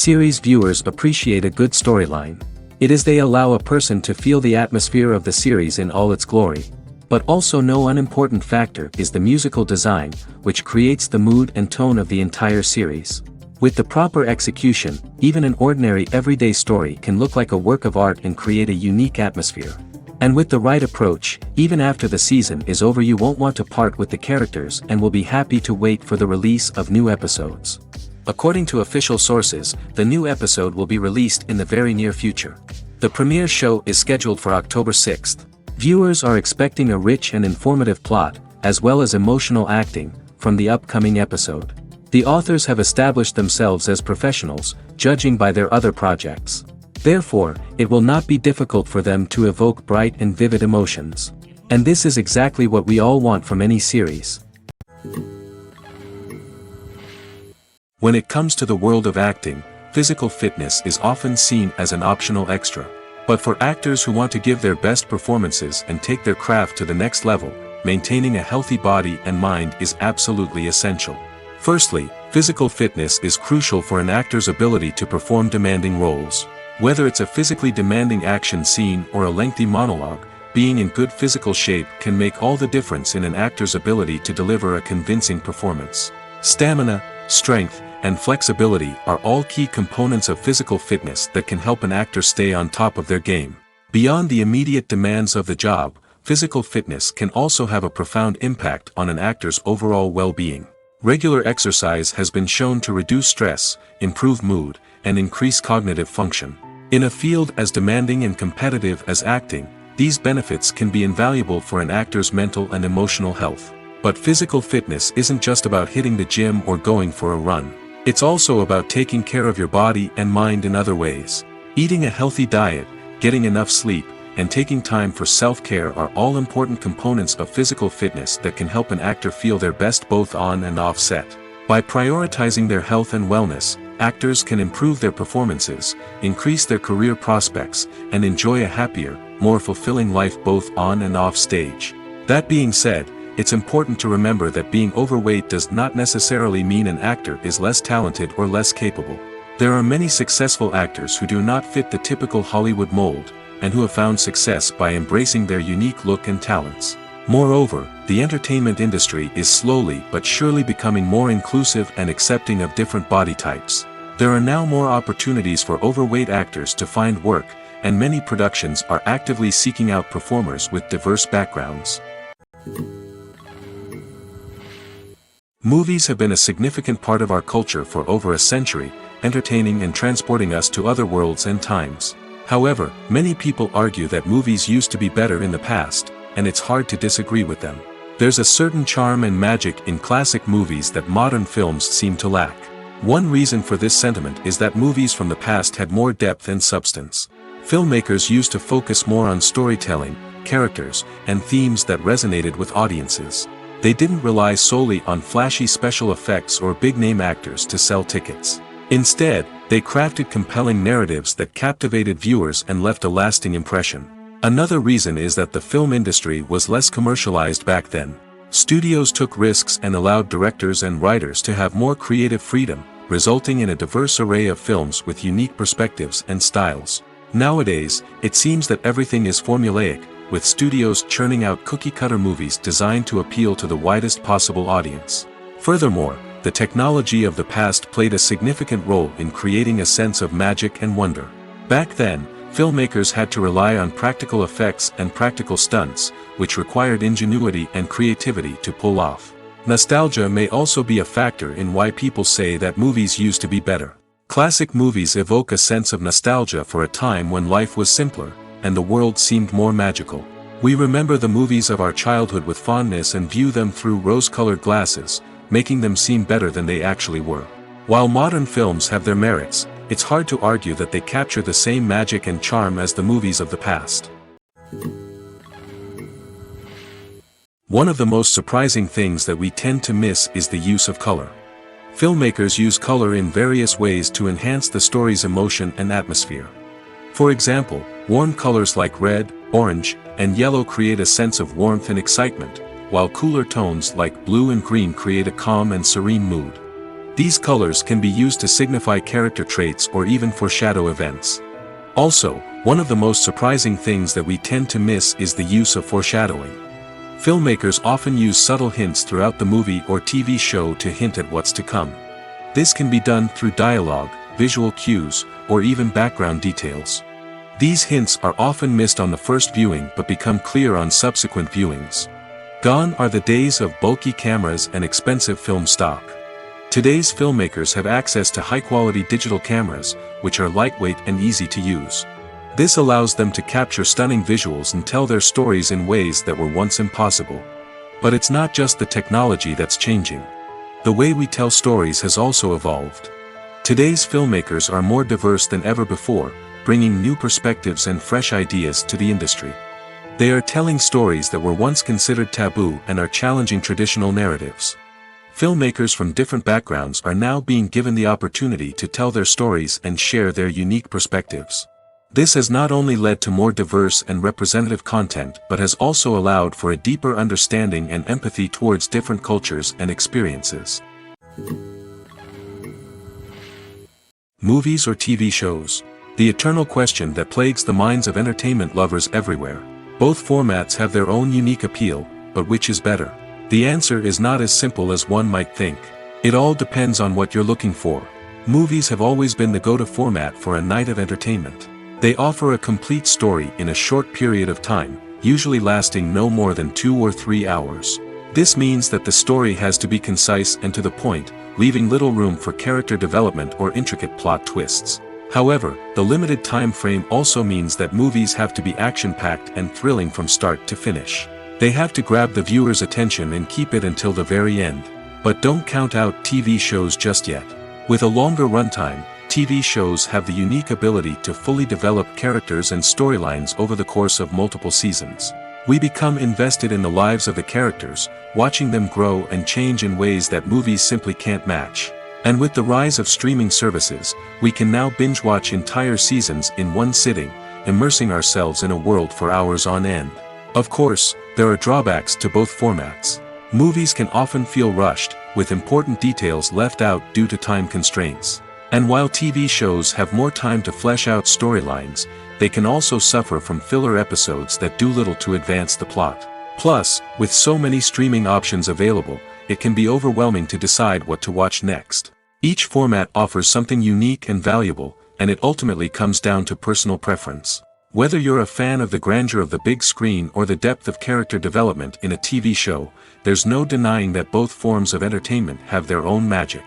Series viewers appreciate a good storyline. It is they allow a person to feel the atmosphere of the series in all its glory. But also no unimportant factor is the musical design, which creates the mood and tone of the entire series. With the proper execution, even an ordinary everyday story can look like a work of art and create a unique atmosphere. And with the right approach, even after the season is over you won't want to part with the characters and will be happy to wait for the release of new episodes. According to official sources, the new episode will be released in the very near future. The premiere show is scheduled for October 6th. Viewers are expecting a rich and informative plot, as well as emotional acting, from the upcoming episode. The authors have established themselves as professionals, judging by their other projects. Therefore, it will not be difficult for them to evoke bright and vivid emotions. And this is exactly what we all want from any series. When it comes to the world of acting, physical fitness is often seen as an optional extra. But for actors who want to give their best performances and take their craft to the next level, maintaining a healthy body and mind is absolutely essential. Firstly, physical fitness is crucial for an actor's ability to perform demanding roles. Whether it's a physically demanding action scene or a lengthy monologue, being in good physical shape can make all the difference in an actor's ability to deliver a convincing performance. Stamina, strength, and flexibility are all key components of physical fitness that can help an actor stay on top of their game. Beyond the immediate demands of the job, physical fitness can also have a profound impact on an actor's overall well-being. Regular exercise has been shown to reduce stress, improve mood, and increase cognitive function. In a field as demanding and competitive as acting, these benefits can be invaluable for an actor's mental and emotional health. But physical fitness isn't just about hitting the gym or going for a run. It's also about taking care of your body and mind in other ways. Eating a healthy diet, getting enough sleep, and taking time for self-care are all important components of physical fitness that can help an actor feel their best both on and off set. By prioritizing their health and wellness, actors can improve their performances, increase their career prospects, and enjoy a happier, more fulfilling life both on and off stage. That being said, it's important to remember that being overweight does not necessarily mean an actor is less talented or less capable. There are many successful actors who do not fit the typical Hollywood mold, and who have found success by embracing their unique look and talents. Moreover, the entertainment industry is slowly but surely becoming more inclusive and accepting of different body types. There are now more opportunities for overweight actors to find work, and many productions are actively seeking out performers with diverse backgrounds. Movies have been a significant part of our culture for over a century, entertaining and transporting us to other worlds and times. However, many people argue that movies used to be better in the past, and it's hard to disagree with them. There's a certain charm and magic in classic movies that modern films seem to lack. One reason for this sentiment is that movies from the past had more depth and substance. Filmmakers used to focus more on storytelling, characters, and themes that resonated with audiences. They didn't rely solely on flashy special effects or big-name actors to sell tickets. Instead, they crafted compelling narratives that captivated viewers and left a lasting impression. Another reason is that the film industry was less commercialized back then. Studios took risks and allowed directors and writers to have more creative freedom, resulting in a diverse array of films with unique perspectives and styles. Nowadays, it seems that everything is formulaic, with studios churning out cookie-cutter movies designed to appeal to the widest possible audience. Furthermore, the technology of the past played a significant role in creating a sense of magic and wonder. Back then, filmmakers had to rely on practical effects and practical stunts, which required ingenuity and creativity to pull off. Nostalgia may also be a factor in why people say that movies used to be better. Classic movies evoke a sense of nostalgia for a time when life was simpler, and the world seemed more magical. We remember the movies of our childhood with fondness and view them through rose-colored glasses, making them seem better than they actually were. While modern films have their merits, it's hard to argue that they capture the same magic and charm as the movies of the past. One of the most surprising things that we tend to miss is the use of color. Filmmakers use color in various ways to enhance the story's emotion and atmosphere. For example, warm colors like red, orange, and yellow create a sense of warmth and excitement, while cooler tones like blue and green create a calm and serene mood. These colors can be used to signify character traits or even foreshadow events. Also, one of the most surprising things that we tend to miss is the use of foreshadowing. Filmmakers often use subtle hints throughout the movie or TV show to hint at what's to come. This can be done through dialogue, visual cues, or even background details. These hints are often missed on the first viewing but become clear on subsequent viewings. Gone are the days of bulky cameras and expensive film stock. Today's filmmakers have access to high-quality digital cameras, which are lightweight and easy to use. This allows them to capture stunning visuals and tell their stories in ways that were once impossible. But it's not just the technology that's changing. The way we tell stories has also evolved. Today's filmmakers are more diverse than ever before, bringing new perspectives and fresh ideas to the industry. They are telling stories that were once considered taboo and are challenging traditional narratives. Filmmakers from different backgrounds are now being given the opportunity to tell their stories and share their unique perspectives. This has not only led to more diverse and representative content but has also allowed for a deeper understanding and empathy towards different cultures and experiences. Movies or TV shows? The eternal question that plagues the minds of entertainment lovers everywhere. Both formats have their own unique appeal, but which is better? The answer is not as simple as one might think. It all depends on what you're looking for. Movies have always been the go-to format for a night of entertainment. They offer a complete story in a short period of time, usually lasting no more than 2 or 3 hours. This means that the story has to be concise and to the point, leaving little room for character development or intricate plot twists. However, the limited time frame also means that movies have to be action-packed and thrilling from start to finish. They have to grab the viewer's attention and keep it until the very end. But don't count out TV shows just yet. With a longer runtime, TV shows have the unique ability to fully develop characters and storylines over the course of multiple seasons. We become invested in the lives of the characters, watching them grow and change in ways that movies simply can't match. And with the rise of streaming services, we can now binge-watch entire seasons in one sitting, immersing ourselves in a world for hours on end. Of course, there are drawbacks to both formats. Movies can often feel rushed, with important details left out due to time constraints. And while TV shows have more time to flesh out storylines, they can also suffer from filler episodes that do little to advance the plot. Plus, with so many streaming options available, it can be overwhelming to decide what to watch next. Each format offers something unique and valuable, and it ultimately comes down to personal preference. Whether you're a fan of the grandeur of the big screen or the depth of character development in a TV show, there's no denying that both forms of entertainment have their own magic.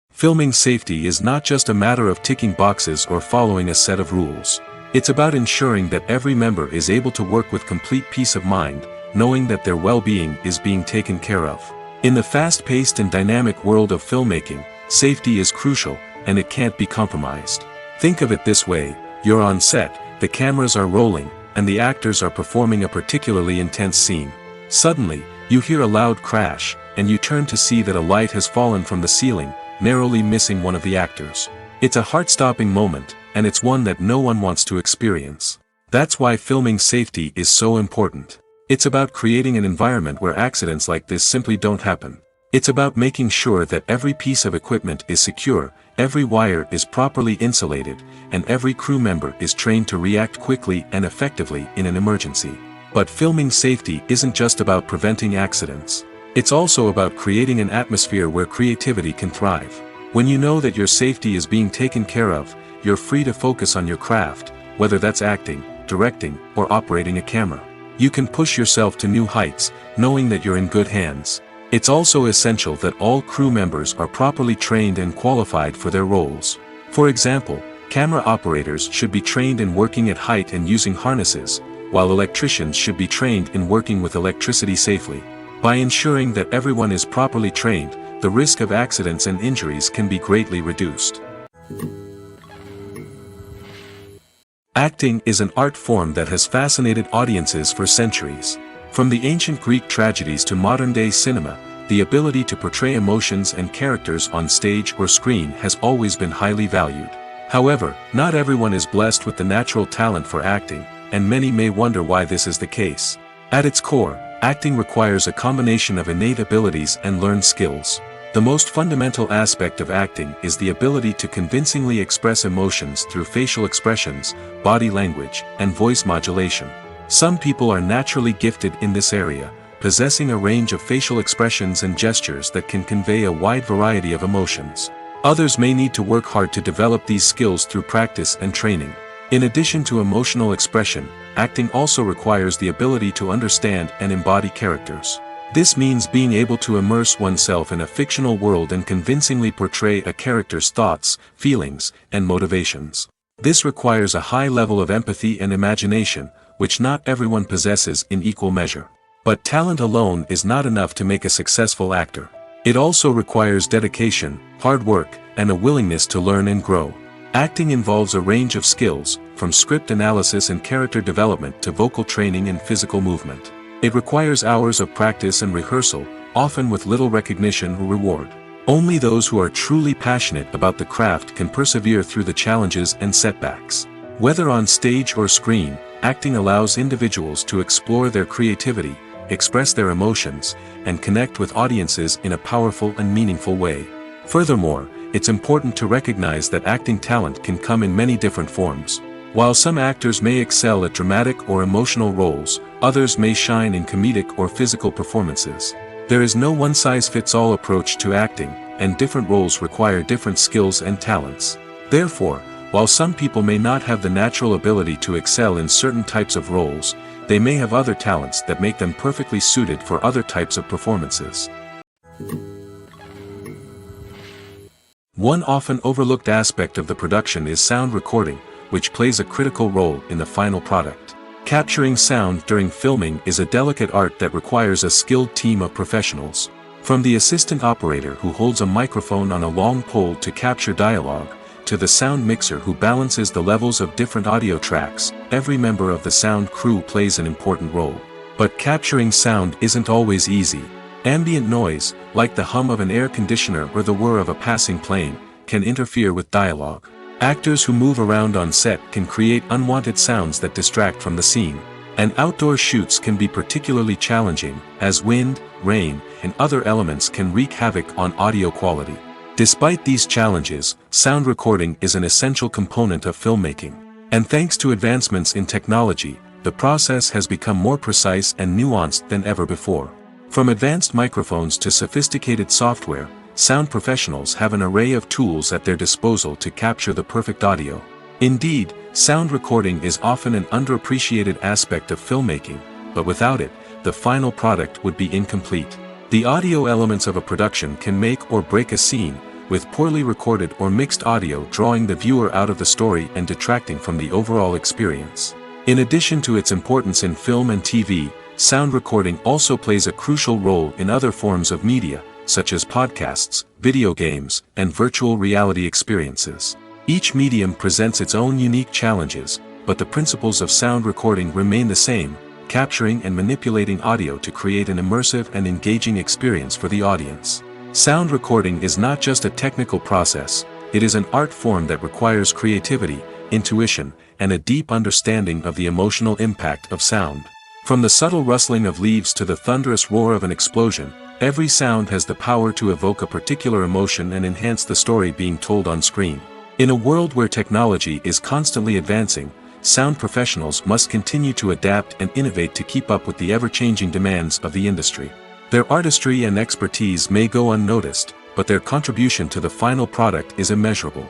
Filming safety is not just a matter of ticking boxes or following a set of rules. It's about ensuring that every member is able to work with complete peace of mind, knowing that their well-being is being taken care of. In the fast-paced and dynamic world of filmmaking, safety is crucial, and it can't be compromised. Think of it this way: you're on set, the cameras are rolling, and the actors are performing a particularly intense scene. Suddenly, you hear a loud crash, and you turn to see that a light has fallen from the ceiling, narrowly missing one of the actors. It's a heart-stopping moment, and it's one that no one wants to experience. That's why filming safety is so important. It's about creating an environment where accidents like this simply don't happen. It's about making sure that every piece of equipment is secure, every wire is properly insulated, and every crew member is trained to react quickly and effectively in an emergency. But filming safety isn't just about preventing accidents. It's also about creating an atmosphere where creativity can thrive. When you know that your safety is being taken care of, you're free to focus on your craft, whether that's acting, directing, or operating a camera. You can push yourself to new heights, knowing that you're in good hands. It's also essential that all crew members are properly trained and qualified for their roles. For example, camera operators should be trained in working at height and using harnesses, while electricians should be trained in working with electricity safely. By ensuring that everyone is properly trained, the risk of accidents and injuries can be greatly reduced. Acting is an art form that has fascinated audiences for centuries. From the ancient Greek tragedies to modern-day cinema, the ability to portray emotions and characters on stage or screen has always been highly valued. However, not everyone is blessed with the natural talent for acting, and many may wonder why this is the case. At its core, acting requires a combination of innate abilities and learned skills. The most fundamental aspect of acting is the ability to convincingly express emotions through facial expressions, body language, and voice modulation. Some people are naturally gifted in this area, possessing a range of facial expressions and gestures that can convey a wide variety of emotions. Others may need to work hard to develop these skills through practice and training. In addition to emotional expression, acting also requires the ability to understand and embody characters. This means being able to immerse oneself in a fictional world and convincingly portray a character's thoughts, feelings, and motivations. This requires a high level of empathy and imagination, which not everyone possesses in equal measure. But talent alone is not enough to make a successful actor. It also requires dedication, hard work, and a willingness to learn and grow. Acting involves a range of skills, from script analysis and character development to vocal training and physical movement. It requires hours of practice and rehearsal, often with little recognition or reward. Only those who are truly passionate about the craft can persevere through the challenges and setbacks. Whether on stage or screen, acting allows individuals to explore their creativity, express their emotions, and connect with audiences in a powerful and meaningful way. Furthermore, it's important to recognize that acting talent can come in many different forms. While some actors may excel at dramatic or emotional roles, others may shine in comedic or physical performances. There is no one-size-fits-all approach to acting, and different roles require different skills and talents. Therefore, while some people may not have the natural ability to excel in certain types of roles, they may have other talents that make them perfectly suited for other types of performances. One often overlooked aspect of the production is sound recording, which plays a critical role in the final product. Capturing sound during filming is a delicate art that requires a skilled team of professionals. From the assistant operator who holds a microphone on a long pole to capture dialogue, to the sound mixer who balances the levels of different audio tracks, every member of the sound crew plays an important role. But capturing sound isn't always easy. Ambient noise, like the hum of an air conditioner or the whir of a passing plane, can interfere with dialogue. Actors who move around on set can create unwanted sounds that distract from the scene. And outdoor shoots can be particularly challenging, as wind, rain, and other elements can wreak havoc on audio quality. Despite these challenges, sound recording is an essential component of filmmaking. And thanks to advancements in technology, the process has become more precise and nuanced than ever before. From advanced microphones to sophisticated software, sound professionals have an array of tools at their disposal to capture the perfect audio. Indeed, sound recording is often an underappreciated aspect of filmmaking, but without it, the final product would be incomplete. The audio elements of a production can make or break a scene, with poorly recorded or mixed audio drawing the viewer out of the story and detracting from the overall experience. In addition to its importance in film and TV, sound recording also plays a crucial role in other forms of media, such as podcasts, video games, and virtual reality experiences. Each medium presents its own unique challenges, but the principles of sound recording remain the same, capturing and manipulating audio to create an immersive and engaging experience for the audience. Sound recording is not just a technical process, it is an art form that requires creativity, intuition, and a deep understanding of the emotional impact of sound. From the subtle rustling of leaves to the thunderous roar of an explosion, every sound has the power to evoke a particular emotion and enhance the story being told on screen. In a world where technology is constantly advancing, sound professionals must continue to adapt and innovate to keep up with the ever-changing demands of the industry. Their artistry and expertise may go unnoticed, but their contribution to the final product is immeasurable.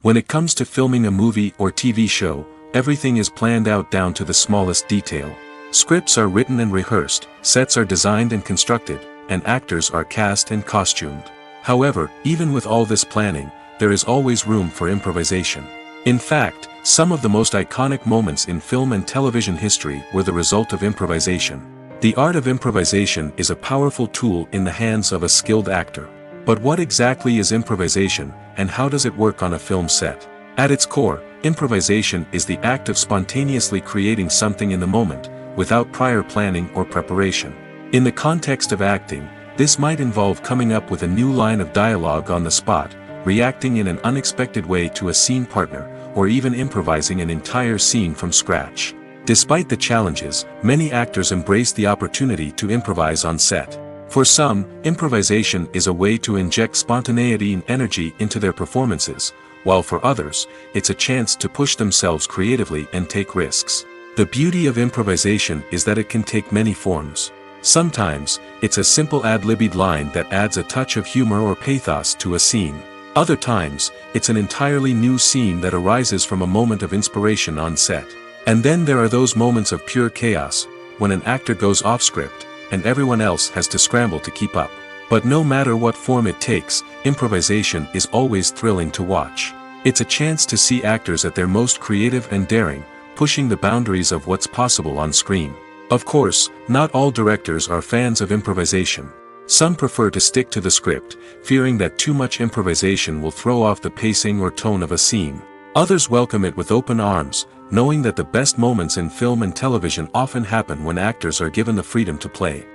When it comes to filming a movie or TV show, everything is planned out down to the smallest detail. Scripts are written and rehearsed, sets are designed and constructed, and actors are cast and costumed. However, even with all this planning, there is always room for improvisation. In fact, some of the most iconic moments in film and television history were the result of improvisation. The art of improvisation is a powerful tool in the hands of a skilled actor. But what exactly is improvisation, and how does it work on a film set? At its core, improvisation is the act of spontaneously creating something in the moment, without prior planning or preparation. In the context of acting, this might involve coming up with a new line of dialogue on the spot, reacting in an unexpected way to a scene partner, or even improvising an entire scene from scratch. Despite the challenges, many actors embrace the opportunity to improvise on set. For some, improvisation is a way to inject spontaneity and energy into their performances, while for others, it's a chance to push themselves creatively and take risks. The beauty of improvisation is that it can take many forms. Sometimes, it's a simple ad-libbed line that adds a touch of humor or pathos to a scene. Other times, it's an entirely new scene that arises from a moment of inspiration on set. And then there are those moments of pure chaos, when an actor goes off script, and everyone else has to scramble to keep up. But no matter what form it takes, improvisation is always thrilling to watch. It's a chance to see actors at their most creative and daring, pushing the boundaries of what's possible on screen. Of course, not all directors are fans of improvisation. Some prefer to stick to the script, fearing that too much improvisation will throw off the pacing or tone of a scene. Others welcome it with open arms, knowing that the best moments in film and television often happen when actors are given the freedom to play.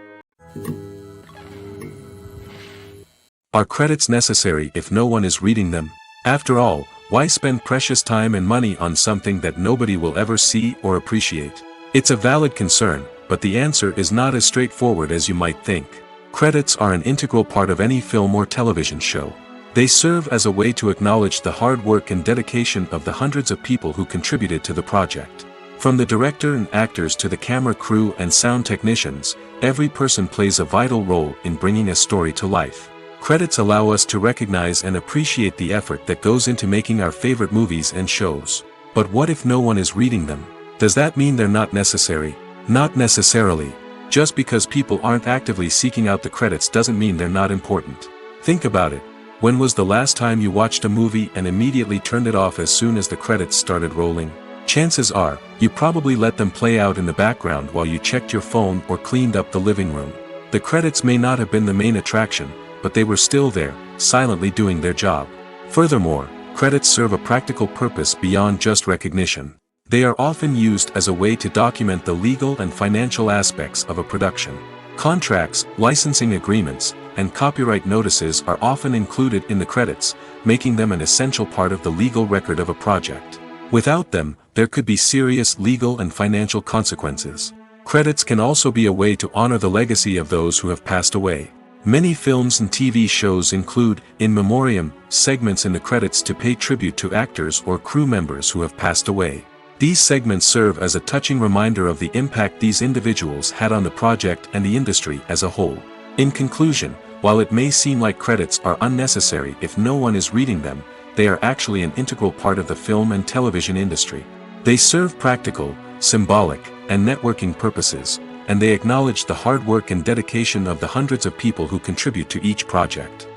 Are credits necessary if no one is reading them? After all, why spend precious time and money on something that nobody will ever see or appreciate? It's a valid concern, but the answer is not as straightforward as you might think. Credits are an integral part of any film or television show. They serve as a way to acknowledge the hard work and dedication of the hundreds of people who contributed to the project. From the director and actors to the camera crew and sound technicians, every person plays a vital role in bringing a story to life. Credits allow us to recognize and appreciate the effort that goes into making our favorite movies and shows. But what if no one is reading them? Does that mean they're not necessary? Not necessarily. Just because people aren't actively seeking out the credits doesn't mean they're not important. Think about it. When was the last time you watched a movie and immediately turned it off as soon as the credits started rolling? Chances are, you probably let them play out in the background while you checked your phone or cleaned up the living room. The credits may not have been the main attraction, but they were still there, silently doing their job. Furthermore, credits serve a practical purpose beyond just recognition. They are often used as a way to document the legal and financial aspects of a production. Contracts, licensing agreements, and copyright notices are often included in the credits, making them an essential part of the legal record of a project. Without them, there could be serious legal and financial consequences. Credits can also be a way to honor the legacy of those who have passed away. Many films and TV shows include, in memoriam, segments in the credits to pay tribute to actors or crew members who have passed away. These segments serve as a touching reminder of the impact these individuals had on the project and the industry as a whole. In conclusion, while it may seem like credits are unnecessary if no one is reading them, they are actually an integral part of the film and television industry. They serve practical, symbolic, and networking purposes, and they acknowledge the hard work and dedication of the hundreds of people who contribute to each project.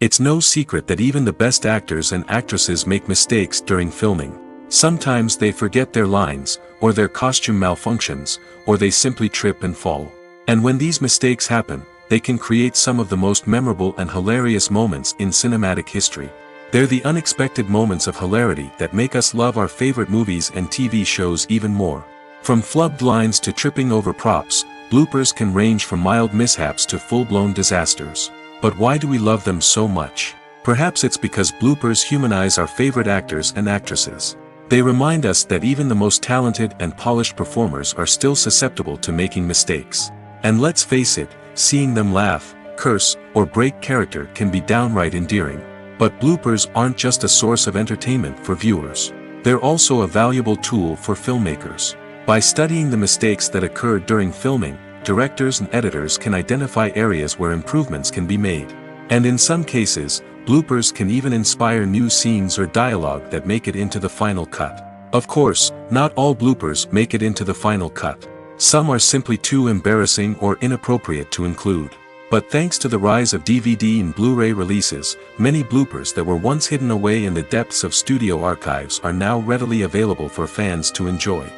It's no secret that even the best actors and actresses make mistakes during filming. Sometimes they forget their lines, or their costume malfunctions, or they simply trip and fall. And when these mistakes happen, they can create some of the most memorable and hilarious moments in cinematic history. They're the unexpected moments of hilarity that make us love our favorite movies and TV shows even more. From flubbed lines to tripping over props, bloopers can range from mild mishaps to full-blown disasters. But why do we love them so much? Perhaps it's because bloopers humanize our favorite actors and actresses. They remind us that even the most talented and polished performers are still susceptible to making mistakes. And let's face it, seeing them laugh, curse, or break character can be downright endearing. But bloopers aren't just a source of entertainment for viewers. They're also a valuable tool for filmmakers. By studying the mistakes that occurred during filming, directors and editors can identify areas where improvements can be made. And in some cases, bloopers can even inspire new scenes or dialogue that make it into the final cut. Of course, not all bloopers make it into the final cut. Some are simply too embarrassing or inappropriate to include. But thanks to the rise of DVD and Blu-ray releases, many bloopers that were once hidden away in the depths of studio archives are now readily available for fans to enjoy.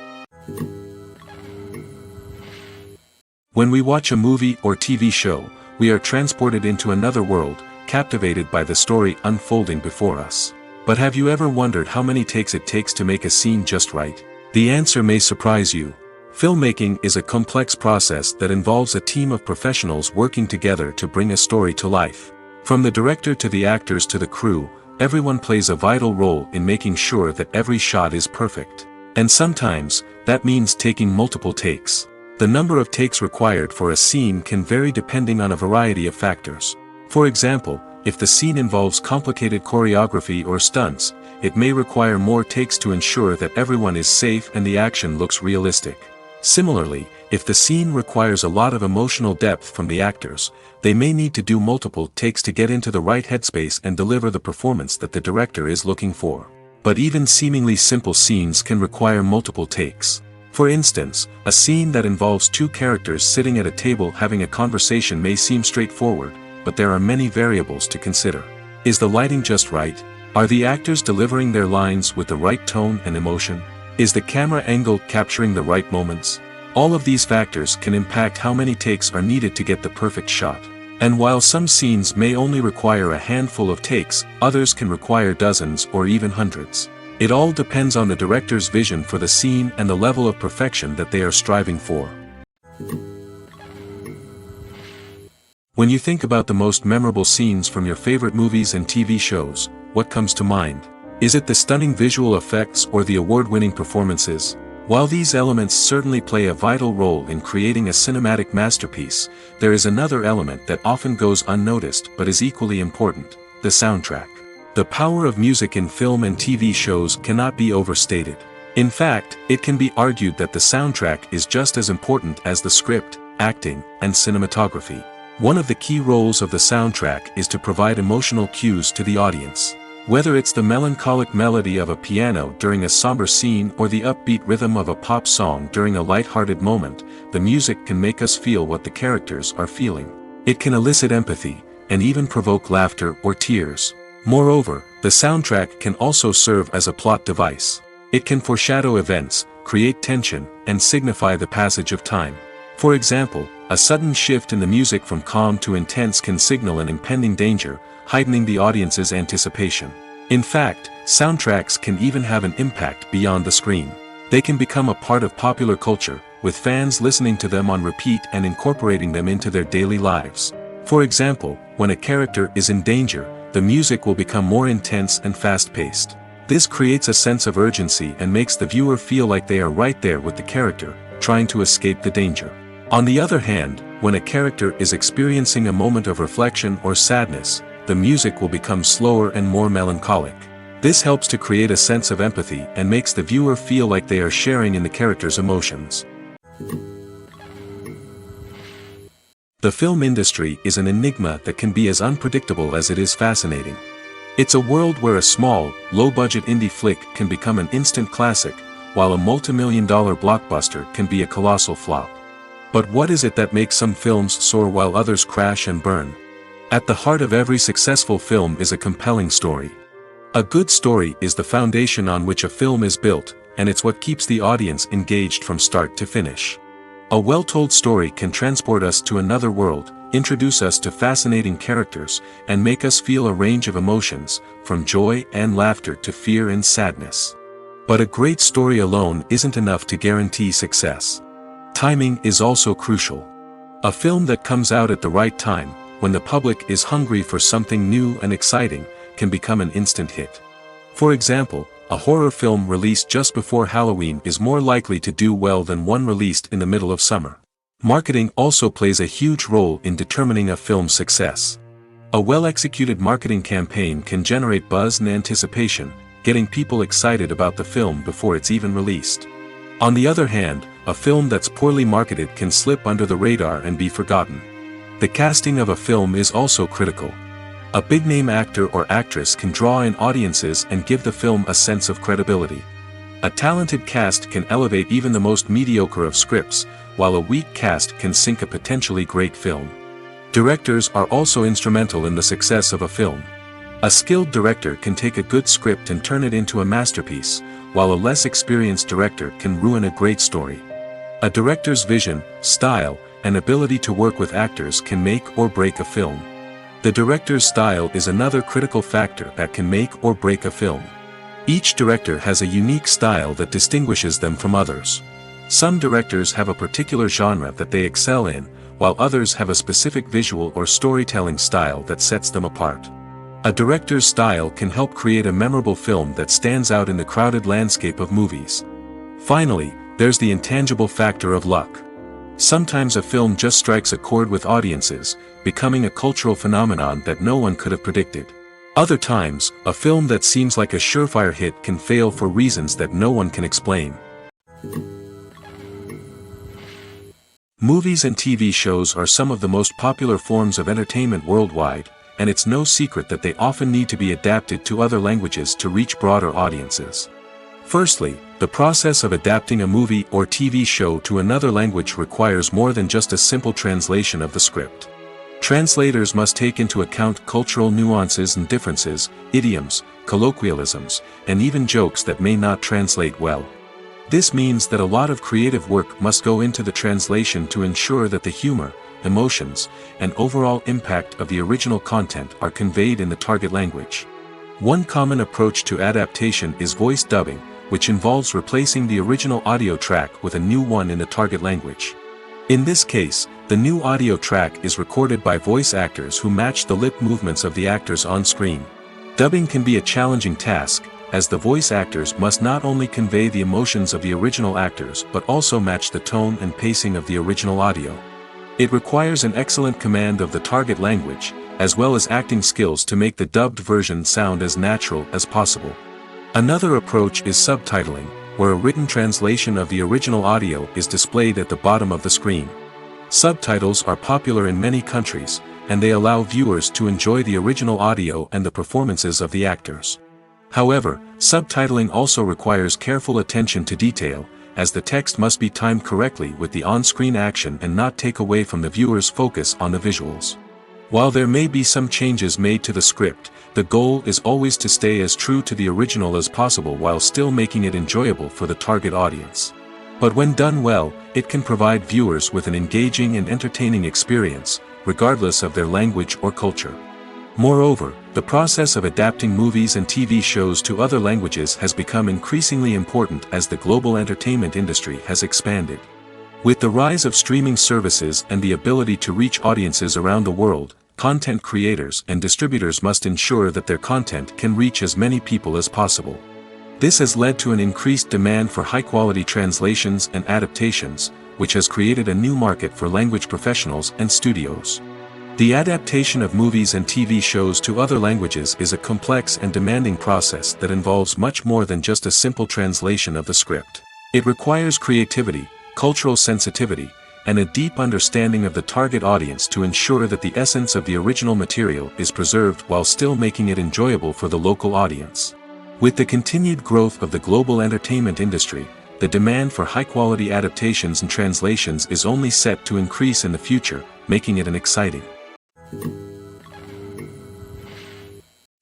When we watch a movie or TV show, we are transported into another world, captivated by the story unfolding before us. But have you ever wondered how many takes it takes to make a scene just right? The answer may surprise you. Filmmaking is a complex process that involves a team of professionals working together to bring a story to life. From the director to the actors to the crew, everyone plays a vital role in making sure that every shot is perfect. And sometimes, that means taking multiple takes. The number of takes required for a scene can vary depending on a variety of factors. For example, if the scene involves complicated choreography or stunts, it may require more takes to ensure that everyone is safe and the action looks realistic. Similarly, if the scene requires a lot of emotional depth from the actors, they may need to do multiple takes to get into the right headspace and deliver the performance that the director is looking for. But even seemingly simple scenes can require multiple takes. For instance, a scene that involves two characters sitting at a table having a conversation may seem straightforward, but there are many variables to consider. Is the lighting just right? Are the actors delivering their lines with the right tone and emotion? Is the camera angle capturing the right moments? All of these factors can impact how many takes are needed to get the perfect shot. And while some scenes may only require a handful of takes, others can require dozens or even hundreds. It all depends on the director's vision for the scene and the level of perfection that they are striving for. When you think about the most memorable scenes from your favorite movies and TV shows, what comes to mind? Is it the stunning visual effects or the award-winning performances? While these elements certainly play a vital role in creating a cinematic masterpiece, there is another element that often goes unnoticed but is equally important: the soundtrack. The power of music in film and TV shows cannot be overstated. In fact, it can be argued that the soundtrack is just as important as the script, acting, and cinematography. One of the key roles of the soundtrack is to provide emotional cues to the audience. Whether it's the melancholic melody of a piano during a somber scene or the upbeat rhythm of a pop song during a light-hearted moment, the music can make us feel what the characters are feeling. It can elicit empathy, and even provoke laughter or tears. Moreover, the soundtrack can also serve as a plot device. It can foreshadow events, create tension, and signify the passage of time. For example, a sudden shift in the music from calm to intense can signal an impending danger, heightening the audience's anticipation. In fact, soundtracks can even have an impact beyond the screen. They can become a part of popular culture, with fans listening to them on repeat and incorporating them into their daily lives. For example, when a character is in danger, the music will become more intense and fast-paced. This creates a sense of urgency and makes the viewer feel like they are right there with the character, trying to escape the danger. On the other hand, when a character is experiencing a moment of reflection or sadness, the music will become slower and more melancholic. This helps to create a sense of empathy and makes the viewer feel like they are sharing in the character's emotions. The film industry is an enigma that can be as unpredictable as it is fascinating. It's a world where a small, low-budget indie flick can become an instant classic, while a multi-million-dollar blockbuster can be a colossal flop. But what is it that makes some films soar while others crash and burn? At the heart of every successful film is a compelling story. A good story is the foundation on which a film is built, and it's what keeps the audience engaged from start to finish. A well-told story can transport us to another world, introduce us to fascinating characters, and make us feel a range of emotions, from joy and laughter to fear and sadness. But a great story alone isn't enough to guarantee success. Timing is also crucial. A film that comes out at the right time, when the public is hungry for something new and exciting, can become an instant hit. For example, a horror film released just before Halloween is more likely to do well than one released in the middle of summer. Marketing also plays a huge role in determining a film's success. A well-executed marketing campaign can generate buzz and anticipation, getting people excited about the film before it's even released. On the other hand, a film that's poorly marketed can slip under the radar and be forgotten. The casting of a film is also critical. A big-name actor or actress can draw in audiences and give the film a sense of credibility. A talented cast can elevate even the most mediocre of scripts, while a weak cast can sink a potentially great film. Directors are also instrumental in the success of a film. A skilled director can take a good script and turn it into a masterpiece, while a less experienced director can ruin a great story. A director's vision, style, and ability to work with actors can make or break a film. The director's style is another critical factor that can make or break a film. Each director has a unique style that distinguishes them from others. Some directors have a particular genre that they excel in, while others have a specific visual or storytelling style that sets them apart. A director's style can help create a memorable film that stands out in the crowded landscape of movies. Finally, there's the intangible factor of luck. Sometimes a film just strikes a chord with audiences, becoming a cultural phenomenon that no one could have predicted. Other times, a film that seems like a surefire hit can fail for reasons that no one can explain. Movies and TV shows are some of the most popular forms of entertainment worldwide, and it's no secret that they often need to be adapted to other languages to reach broader audiences. Firstly, the process of adapting a movie or TV show to another language requires more than just a simple translation of the script. Translators must take into account cultural nuances and differences, idioms, colloquialisms, and even jokes that may not translate well. This means that a lot of creative work must go into the translation to ensure that the humor, emotions, and overall impact of the original content are conveyed in the target language. One common approach to adaptation is voice dubbing, which involves replacing the original audio track with a new one in the target language. In this case, the new audio track is recorded by voice actors who match the lip movements of the actors on screen. Dubbing can be a challenging task, as the voice actors must not only convey the emotions of the original actors but also match the tone and pacing of the original audio. It requires an excellent command of the target language, as well as acting skills to make the dubbed version sound as natural as possible. Another approach is subtitling, where a written translation of the original audio is displayed at the bottom of the screen. Subtitles are popular in many countries, and they allow viewers to enjoy the original audio and the performances of the actors. However, subtitling also requires careful attention to detail, as the text must be timed correctly with the on-screen action and not take away from the viewer's focus on the visuals. While there may be some changes made to the script, the goal is always to stay as true to the original as possible while still making it enjoyable for the target audience. But when done well, it can provide viewers with an engaging and entertaining experience, regardless of their language or culture. Moreover, the process of adapting movies and TV shows to other languages has become increasingly important as the global entertainment industry has expanded. With the rise of streaming services and the ability to reach audiences around the world, content creators and distributors must ensure that their content can reach as many people as possible. This has led to an increased demand for high-quality translations and adaptations, which has created a new market for language professionals and studios. The adaptation of movies and TV shows to other languages is a complex and demanding process that involves much more than just a simple translation of the script. It requires creativity, cultural sensitivity, and a deep understanding of the target audience to ensure that the essence of the original material is preserved while still making it enjoyable for the local audience. With the continued growth of the global entertainment industry, the demand for high-quality adaptations and translations is only set to increase in the future, making it an exciting.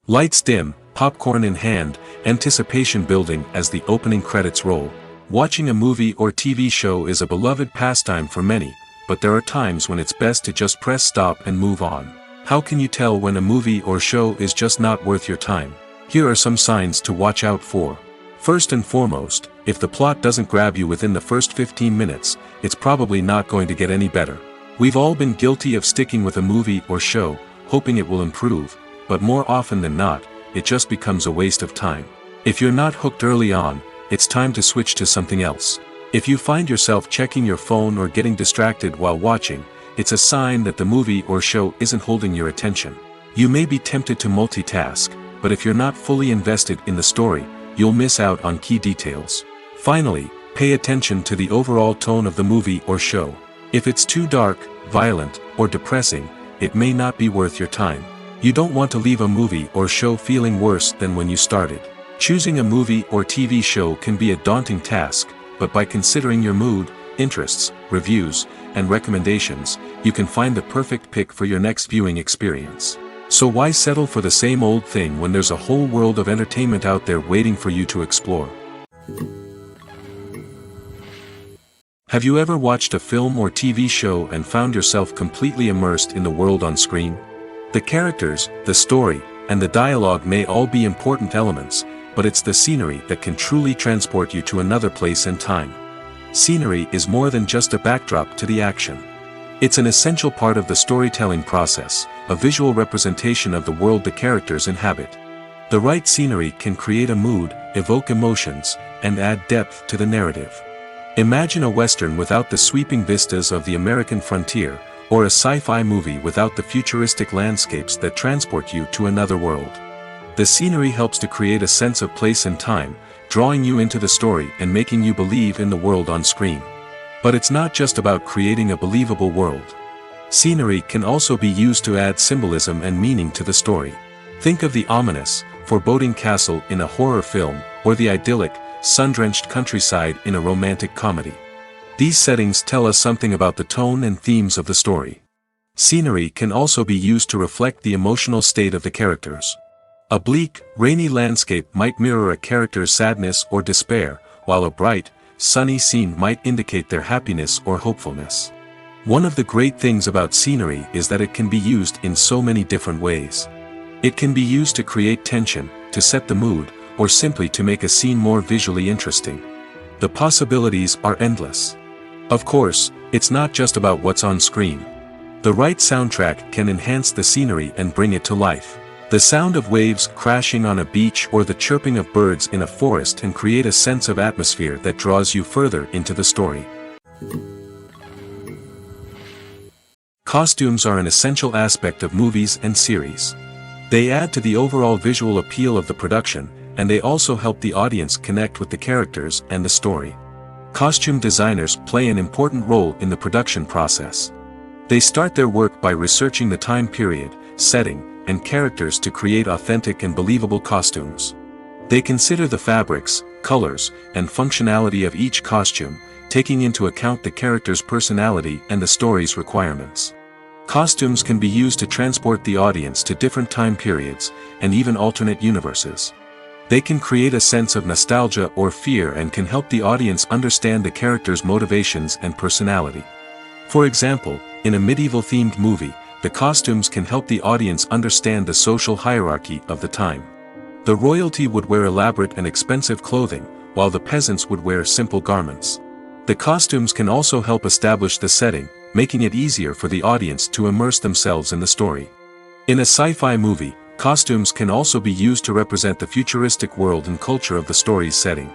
Lights dim, popcorn in hand, anticipation building as the opening credits roll. Watching a movie or TV show is a beloved pastime for many, but there are times when it's best to just press stop and move on. How can you tell when a movie or show is just not worth your time? Here are some signs to watch out for. First and foremost, if the plot doesn't grab you within the first 15 minutes, it's probably not going to get any better. We've all been guilty of sticking with a movie or show, hoping it will improve, but more often than not, it just becomes a waste of time. If you're not hooked early on, it's time to switch to something else. If you find yourself checking your phone or getting distracted while watching, it's a sign that the movie or show isn't holding your attention. You may be tempted to multitask, but if you're not fully invested in the story, you'll miss out on key details. Finally, pay attention to the overall tone of the movie or show. If it's too dark, violent, or depressing, it may not be worth your time. You don't want to leave a movie or show feeling worse than when you started. Choosing a movie or TV show can be a daunting task, but by considering your mood, interests, reviews, and recommendations, you can find the perfect pick for your next viewing experience. So why settle for the same old thing when there's a whole world of entertainment out there waiting for you to explore? Have you ever watched a film or TV show and found yourself completely immersed in the world on screen? The characters, the story, and the dialogue may all be important elements, but it's the scenery that can truly transport you to another place and time. Scenery is more than just a backdrop to the action. It's an essential part of the storytelling process, a visual representation of the world the characters inhabit. The right scenery can create a mood, evoke emotions, and add depth to the narrative. Imagine a Western without the sweeping vistas of the American frontier, or a sci-fi movie without the futuristic landscapes that transport you to another world. The scenery helps to create a sense of place and time, drawing you into the story and making you believe in the world on screen. But it's not just about creating a believable world. Scenery can also be used to add symbolism and meaning to the story. Think of the ominous, foreboding castle in a horror film, or the idyllic, sun-drenched countryside in a romantic comedy. These settings tell us something about the tone and themes of the story. Scenery can also be used to reflect the emotional state of the characters. A bleak, rainy landscape might mirror a character's sadness or despair, while a bright, sunny scene might indicate their happiness or hopefulness. One of the great things about scenery is that it can be used in so many different ways. It can be used to create tension, to set the mood, or simply to make a scene more visually interesting. The possibilities are endless. Of course, it's not just about what's on screen. The right soundtrack can enhance the scenery and bring it to life. The sound of waves crashing on a beach or the chirping of birds in a forest can create a sense of atmosphere that draws you further into the story. Costumes are an essential aspect of movies and series. They add to the overall visual appeal of the production, and they also help the audience connect with the characters and the story. Costume designers play an important role in the production process. They start their work by researching the time period, setting, and characters to create authentic and believable costumes. They consider the fabrics, colors, and functionality of each costume, taking into account the character's personality and the story's requirements. Costumes can be used to transport the audience to different time periods, and even alternate universes. They can create a sense of nostalgia or fear and can help the audience understand the character's motivations and personality. For example, in a medieval-themed movie, the costumes can help the audience understand the social hierarchy of the time. The royalty would wear elaborate and expensive clothing, while the peasants would wear simple garments. The costumes can also help establish the setting, making it easier for the audience to immerse themselves in the story. In a sci-fi movie, costumes can also be used to represent the futuristic world and culture of the story's setting.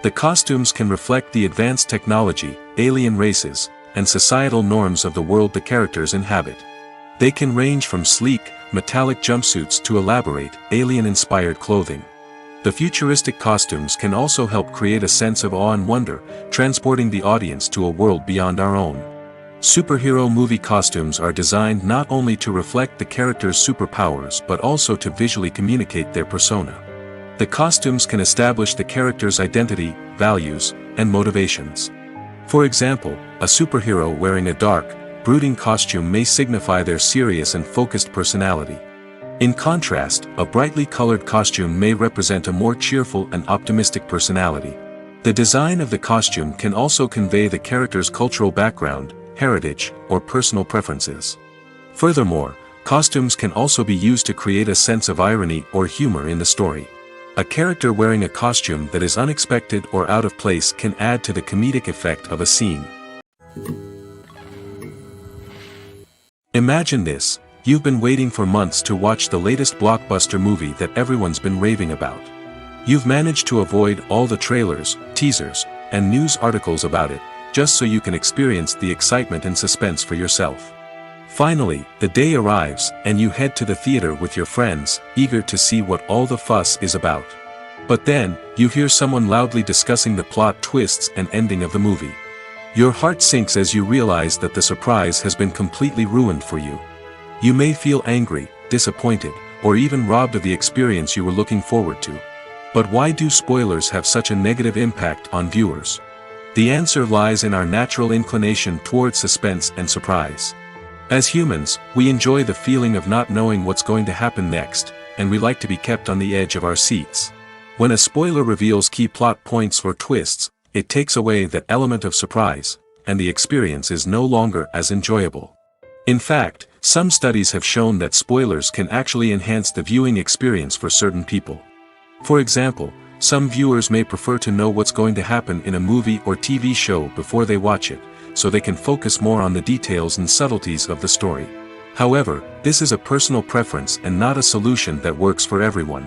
The costumes can reflect the advanced technology, alien races, and societal norms of the world the characters inhabit. They can range from sleek, metallic jumpsuits to elaborate, alien-inspired clothing. The futuristic costumes can also help create a sense of awe and wonder, transporting the audience to a world beyond our own. Superhero movie costumes are designed not only to reflect the character's superpowers but also to visually communicate their persona. The costumes can establish the character's identity, values, and motivations. For example, a superhero wearing a dark, brooding costume may signify their serious and focused personality. In contrast, a brightly colored costume may represent a more cheerful and optimistic personality. The design of the costume can also convey the character's cultural background, heritage, or personal preferences. Furthermore, costumes can also be used to create a sense of irony or humor in the story. A character wearing a costume that is unexpected or out of place can add to the comedic effect of a scene. Imagine this: you've been waiting for months to watch the latest blockbuster movie that everyone's been raving about. You've managed to avoid all the trailers, teasers, and news articles about it, just so you can experience the excitement and suspense for yourself. Finally, the day arrives, and you head to the theater with your friends, eager to see what all the fuss is about. But then, you hear someone loudly discussing the plot twists and ending of the movie. Your heart sinks as you realize that the surprise has been completely ruined for you. You may feel angry, disappointed, or even robbed of the experience you were looking forward to. But why do spoilers have such a negative impact on viewers? The answer lies in our natural inclination toward suspense and surprise. As humans, we enjoy the feeling of not knowing what's going to happen next, and we like to be kept on the edge of our seats. When a spoiler reveals key plot points or twists, it takes away that element of surprise, and the experience is no longer as enjoyable. In fact, some studies have shown that spoilers can actually enhance the viewing experience for certain people. For example, some viewers may prefer to know what's going to happen in a movie or TV show before they watch it, so they can focus more on the details and subtleties of the story. However, this is a personal preference and not a solution that works for everyone.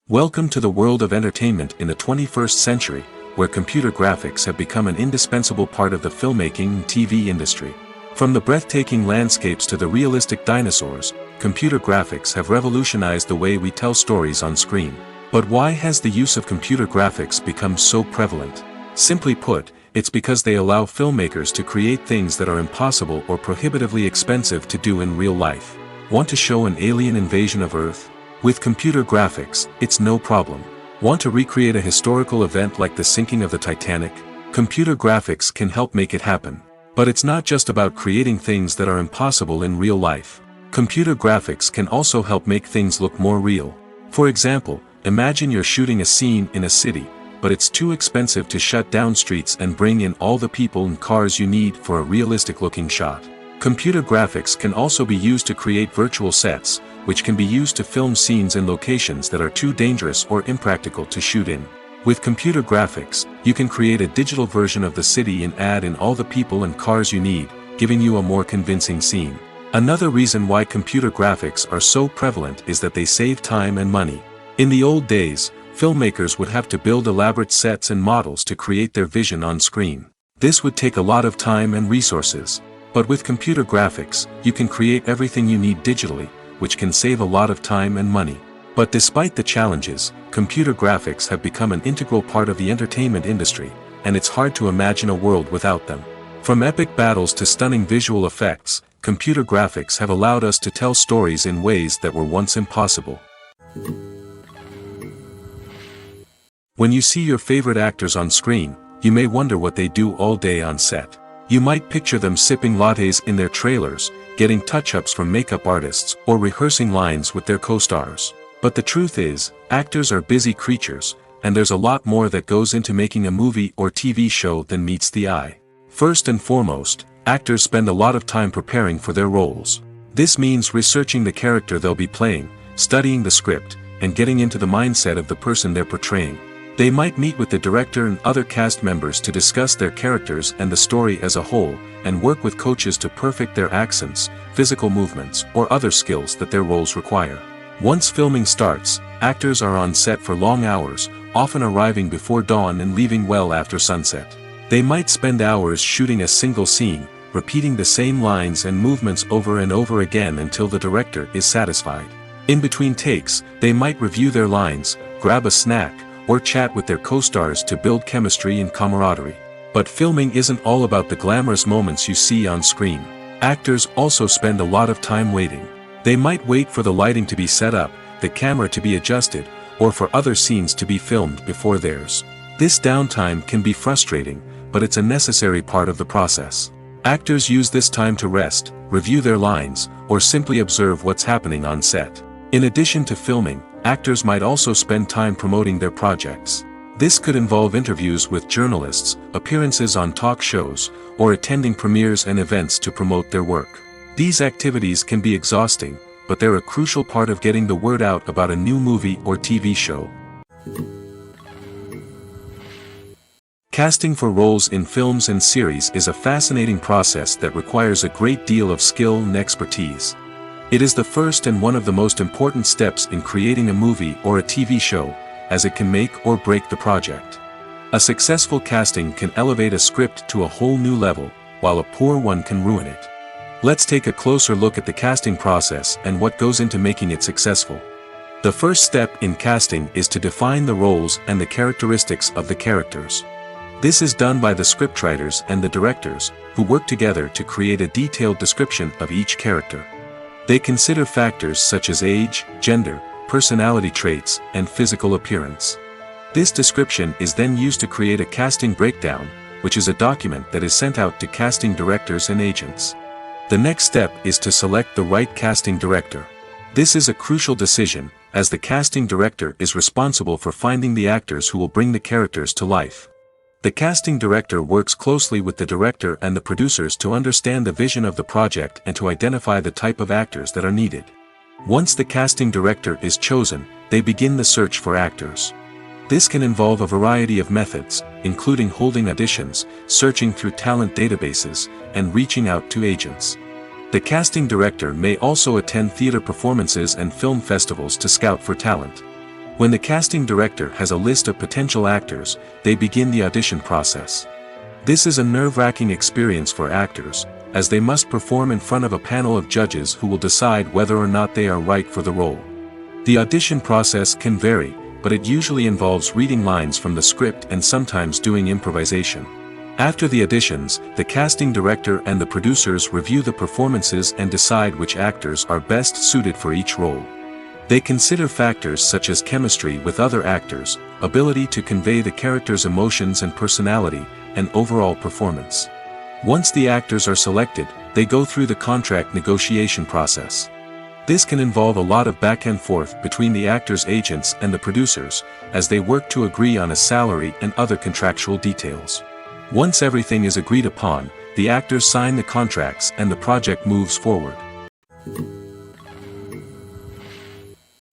Welcome to the world of entertainment in the 21st century, where computer graphics have become an indispensable part of the filmmaking and TV industry. From the breathtaking landscapes to the realistic dinosaurs, computer graphics have revolutionized the way we tell stories on screen. But why has the use of computer graphics become so prevalent? Simply put, it's because they allow filmmakers to create things that are impossible or prohibitively expensive to do in real life. Want to show an alien invasion of Earth? With computer graphics, it's no problem. Want to recreate a historical event like the sinking of the Titanic? Computer graphics can help make it happen. But it's not just about creating things that are impossible in real life. Computer graphics can also help make things look more real. For example, imagine you're shooting a scene in a city, but it's too expensive to shut down streets and bring in all the people and cars you need for a realistic-looking shot. Computer graphics can also be used to create virtual sets, which can be used to film scenes in locations that are too dangerous or impractical to shoot in. With computer graphics, you can create a digital version of the city and add in all the people and cars you need, giving you a more convincing scene. Another reason why computer graphics are so prevalent is that they save time and money. In the old days, filmmakers would have to build elaborate sets and models to create their vision on screen. This would take a lot of time and resources. But with computer graphics, you can create everything you need digitally, which can save a lot of time and money. But despite the challenges, computer graphics have become an integral part of the entertainment industry, and it's hard to imagine a world without them. From epic battles to stunning visual effects, computer graphics have allowed us to tell stories in ways that were once impossible. When you see your favorite actors on screen, you may wonder what they do all day on set. You might picture them sipping lattes in their trailers, getting touch-ups from makeup artists, or rehearsing lines with their co-stars. But the truth is, actors are busy creatures, and there's a lot more that goes into making a movie or TV show than meets the eye. First and foremost, actors spend a lot of time preparing for their roles. This means researching the character they'll be playing, studying the script, and getting into the mindset of the person they're portraying. They might meet with the director and other cast members to discuss their characters and the story as a whole, and work with coaches to perfect their accents, physical movements, or other skills that their roles require. Once filming starts, actors are on set for long hours, often arriving before dawn and leaving well after sunset. They might spend hours shooting a single scene, repeating the same lines and movements over and over again until the director is satisfied. In between takes, they might review their lines, grab a snack, or chat with their co-stars to build chemistry and camaraderie. But filming isn't all about the glamorous moments you see on screen. Actors also spend a lot of time waiting. They might wait for the lighting to be set up, the camera to be adjusted, or for other scenes to be filmed before theirs. This downtime can be frustrating, but it's a necessary part of the process. Actors use this time to rest, review their lines, or simply observe what's happening on set. In addition to filming, actors might also spend time promoting their projects. This could involve interviews with journalists, appearances on talk shows, or attending premieres and events to promote their work. These activities can be exhausting, but they're a crucial part of getting the word out about a new movie or TV show. Casting for roles in films and series is a fascinating process that requires a great deal of skill and expertise. It is the first and one of the most important steps in creating a movie or a TV show, as it can make or break the project. A successful casting can elevate a script to a whole new level, while a poor one can ruin it. Let's take a closer look at the casting process and what goes into making it successful. The first step in casting is to define the roles and the characteristics of the characters. This is done by the scriptwriters and the directors, who work together to create a detailed description of each character. They consider factors such as age, gender, personality traits, and physical appearance. This description is then used to create a casting breakdown, which is a document that is sent out to casting directors and agents. The next step is to select the right casting director. This is a crucial decision, as the casting director is responsible for finding the actors who will bring the characters to life. The casting director works closely with the director and the producers to understand the vision of the project and to identify the type of actors that are needed. Once the casting director is chosen, they begin the search for actors. This can involve a variety of methods, including holding auditions, searching through talent databases, and reaching out to agents. The casting director may also attend theater performances and film festivals to scout for talent. When the casting director has a list of potential actors, they begin the audition process. This is a nerve-wracking experience for actors, as they must perform in front of a panel of judges who will decide whether or not they are right for the role. The audition process can vary, but it usually involves reading lines from the script and sometimes doing improvisation. After the auditions, the casting director and the producers review the performances and decide which actors are best suited for each role. They consider factors such as chemistry with other actors, ability to convey the character's emotions and personality, and overall performance. Once the actors are selected, they go through the contract negotiation process. This can involve a lot of back and forth between the actors' agents and the producers, as they work to agree on a salary and other contractual details. Once everything is agreed upon, the actors sign the contracts and the project moves forward.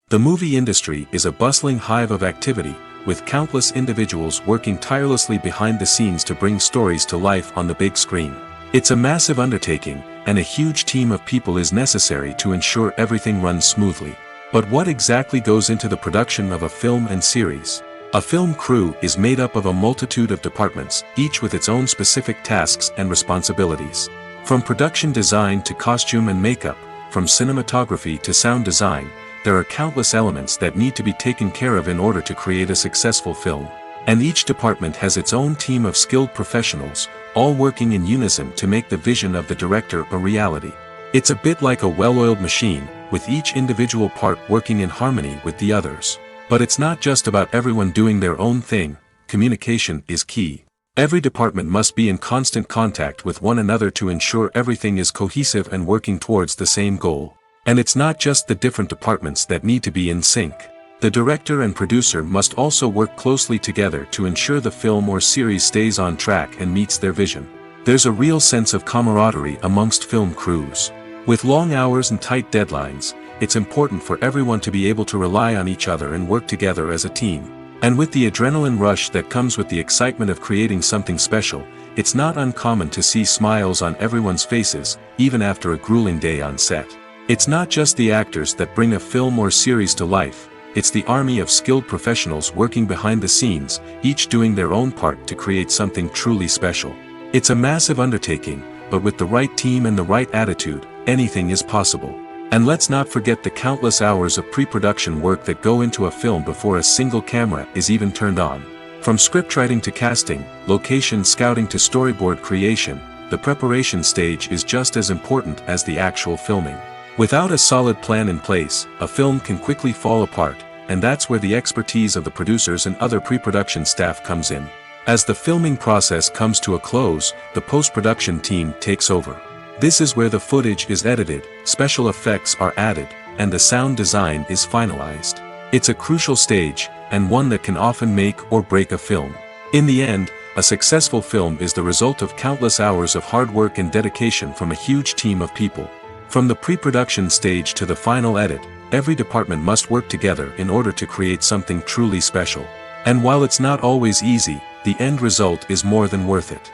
The movie industry is a bustling hive of activity, with countless individuals working tirelessly behind the scenes to bring stories to life on the big screen. It's a massive undertaking, and a huge team of people is necessary to ensure everything runs smoothly. But what exactly goes into the production of a film and series? A film crew is made up of a multitude of departments, each with its own specific tasks and responsibilities. From production design to costume and makeup, from cinematography to sound design, there are countless elements that need to be taken care of in order to create a successful film. And each department has its own team of skilled professionals, all working in unison to make the vision of the director a reality. It's a bit like a well-oiled machine, with each individual part working in harmony with the others. But it's not just about everyone doing their own thing. Communication is key. Every department must be in constant contact with one another to ensure everything is cohesive and working towards the same goal. And it's not just the different departments that need to be in sync. The director and producer must also work closely together to ensure the film or series stays on track and meets their vision. There's a real sense of camaraderie amongst film crews. With long hours and tight deadlines, it's important for everyone to be able to rely on each other and work together as a team. And with the adrenaline rush that comes with the excitement of creating something special, it's not uncommon to see smiles on everyone's faces, even after a grueling day on set. It's not just the actors that bring a film or series to life, it's the army of skilled professionals working behind the scenes, each doing their own part to create something truly special. It's a massive undertaking, but with the right team and the right attitude, anything is possible. And let's not forget the countless hours of pre-production work that go into a film before a single camera is even turned on. From scriptwriting to casting, location scouting to storyboard creation, the preparation stage is just as important as the actual filming. Without a solid plan in place, a film can quickly fall apart, and that's where the expertise of the producers and other pre-production staff comes in. As the filming process comes to a close, the post-production team takes over. This is where the footage is edited, special effects are added, and the sound design is finalized. It's a crucial stage, and one that can often make or break a film. In the end, a successful film is the result of countless hours of hard work and dedication from a huge team of people. From the pre-production stage to the final edit, every department must work together in order to create something truly special. And while it's not always easy, the end result is more than worth it.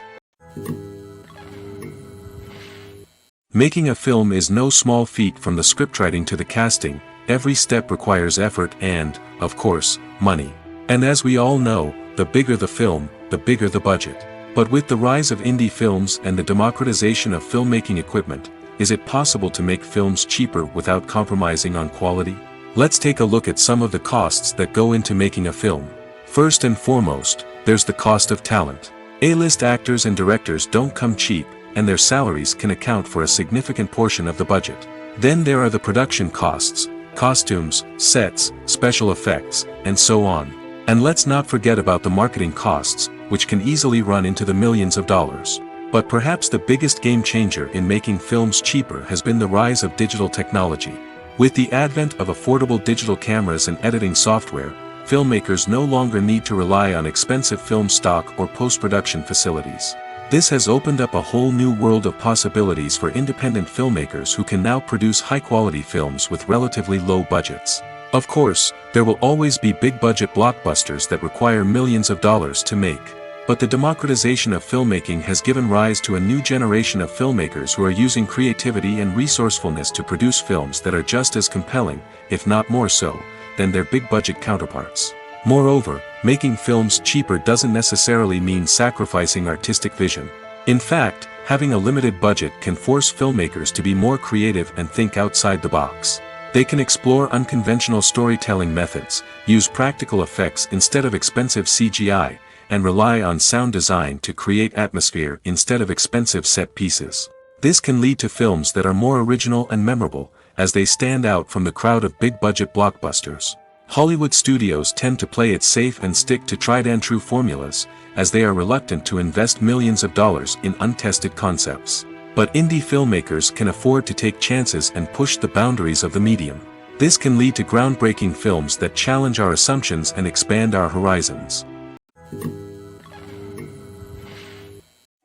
Making a film is no small feat. From the scriptwriting to the casting, every step requires effort and, of course, money. And as we all know, the bigger the film, the bigger the budget. But with the rise of indie films and the democratization of filmmaking equipment, is it possible to make films cheaper without compromising on quality? Let's take a look at some of the costs that go into making a film. First and foremost, there's the cost of talent. A-list actors and directors don't come cheap, and their salaries can account for a significant portion of the budget. Then there are the production costs, costumes, sets, special effects, and so on. And let's not forget about the marketing costs, which can easily run into the millions of dollars. But perhaps the biggest game changer in making films cheaper has been the rise of digital technology. With the advent of affordable digital cameras and editing software, filmmakers no longer need to rely on expensive film stock or post-production facilities. This has opened up a whole new world of possibilities for independent filmmakers who can now produce high-quality films with relatively low budgets. Of course, there will always be big-budget blockbusters that require millions of dollars to make. But the democratization of filmmaking has given rise to a new generation of filmmakers who are using creativity and resourcefulness to produce films that are just as compelling, if not more so, than their big-budget counterparts. Moreover, making films cheaper doesn't necessarily mean sacrificing artistic vision. In fact, having a limited budget can force filmmakers to be more creative and think outside the box. They can explore unconventional storytelling methods, use practical effects instead of expensive CGI, and rely on sound design to create atmosphere instead of expensive set pieces. This can lead to films that are more original and memorable, as they stand out from the crowd of big-budget blockbusters. Hollywood studios tend to play it safe and stick to tried-and-true formulas, as they are reluctant to invest millions of dollars in untested concepts. But indie filmmakers can afford to take chances and push the boundaries of the medium. This can lead to groundbreaking films that challenge our assumptions and expand our horizons.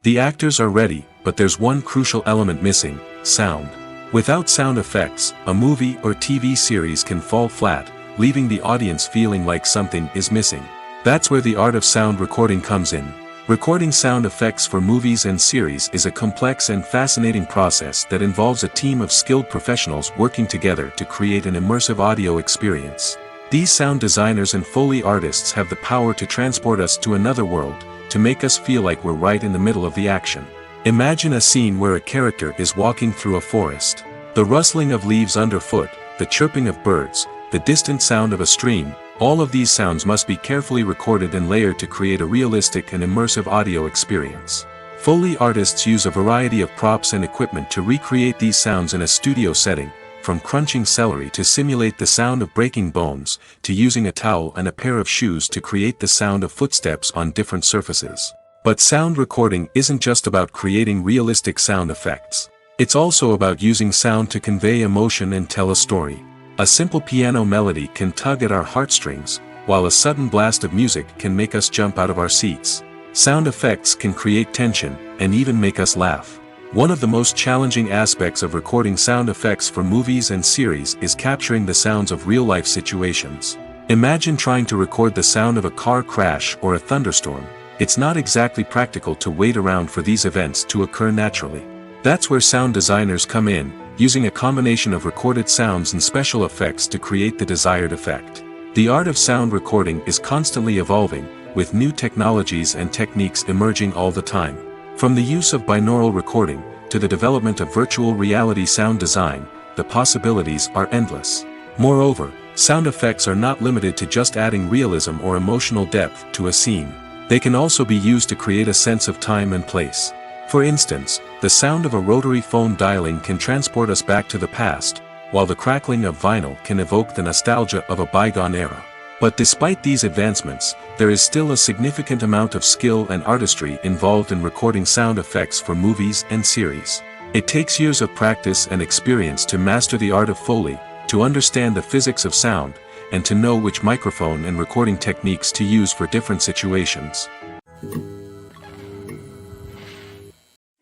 The actors are ready, but there's one crucial element missing: sound. Without sound effects, a movie or TV series can fall flat, leaving the audience feeling like something is missing. That's where the art of sound recording comes in. Recording sound effects for movies and series is a complex and fascinating process that involves a team of skilled professionals working together to create an immersive audio experience. These sound designers and Foley artists have the power to transport us to another world, to make us feel like we're right in the middle of the action. Imagine a scene where a character is walking through a forest. The rustling of leaves underfoot, the chirping of birds, the distant sound of a stream, all of these sounds must be carefully recorded and layered to create a realistic and immersive audio experience. Foley artists use a variety of props and equipment to recreate these sounds in a studio setting, from crunching celery to simulate the sound of breaking bones, to using a towel and a pair of shoes to create the sound of footsteps on different surfaces. But sound recording isn't just about creating realistic sound effects. It's also about using sound to convey emotion and tell a story. A simple piano melody can tug at our heartstrings, while a sudden blast of music can make us jump out of our seats. Sound effects can create tension, and even make us laugh. One of the most challenging aspects of recording sound effects for movies and series is capturing the sounds of real-life situations. Imagine trying to record the sound of a car crash or a thunderstorm. It's not exactly practical to wait around for these events to occur naturally. That's where sound designers come in, using a combination of recorded sounds and special effects to create the desired effect. The art of sound recording is constantly evolving, with new technologies and techniques emerging all the time. From the use of binaural recording, to the development of virtual reality sound design, the possibilities are endless. Moreover, sound effects are not limited to just adding realism or emotional depth to a scene. They can also be used to create a sense of time and place. For instance, the sound of a rotary phone dialing can transport us back to the past, while the crackling of vinyl can evoke the nostalgia of a bygone era. But despite these advancements, there is still a significant amount of skill and artistry involved in recording sound effects for movies and series. It takes years of practice and experience to master the art of Foley, to understand the physics of sound, and to know which microphone and recording techniques to use for different situations.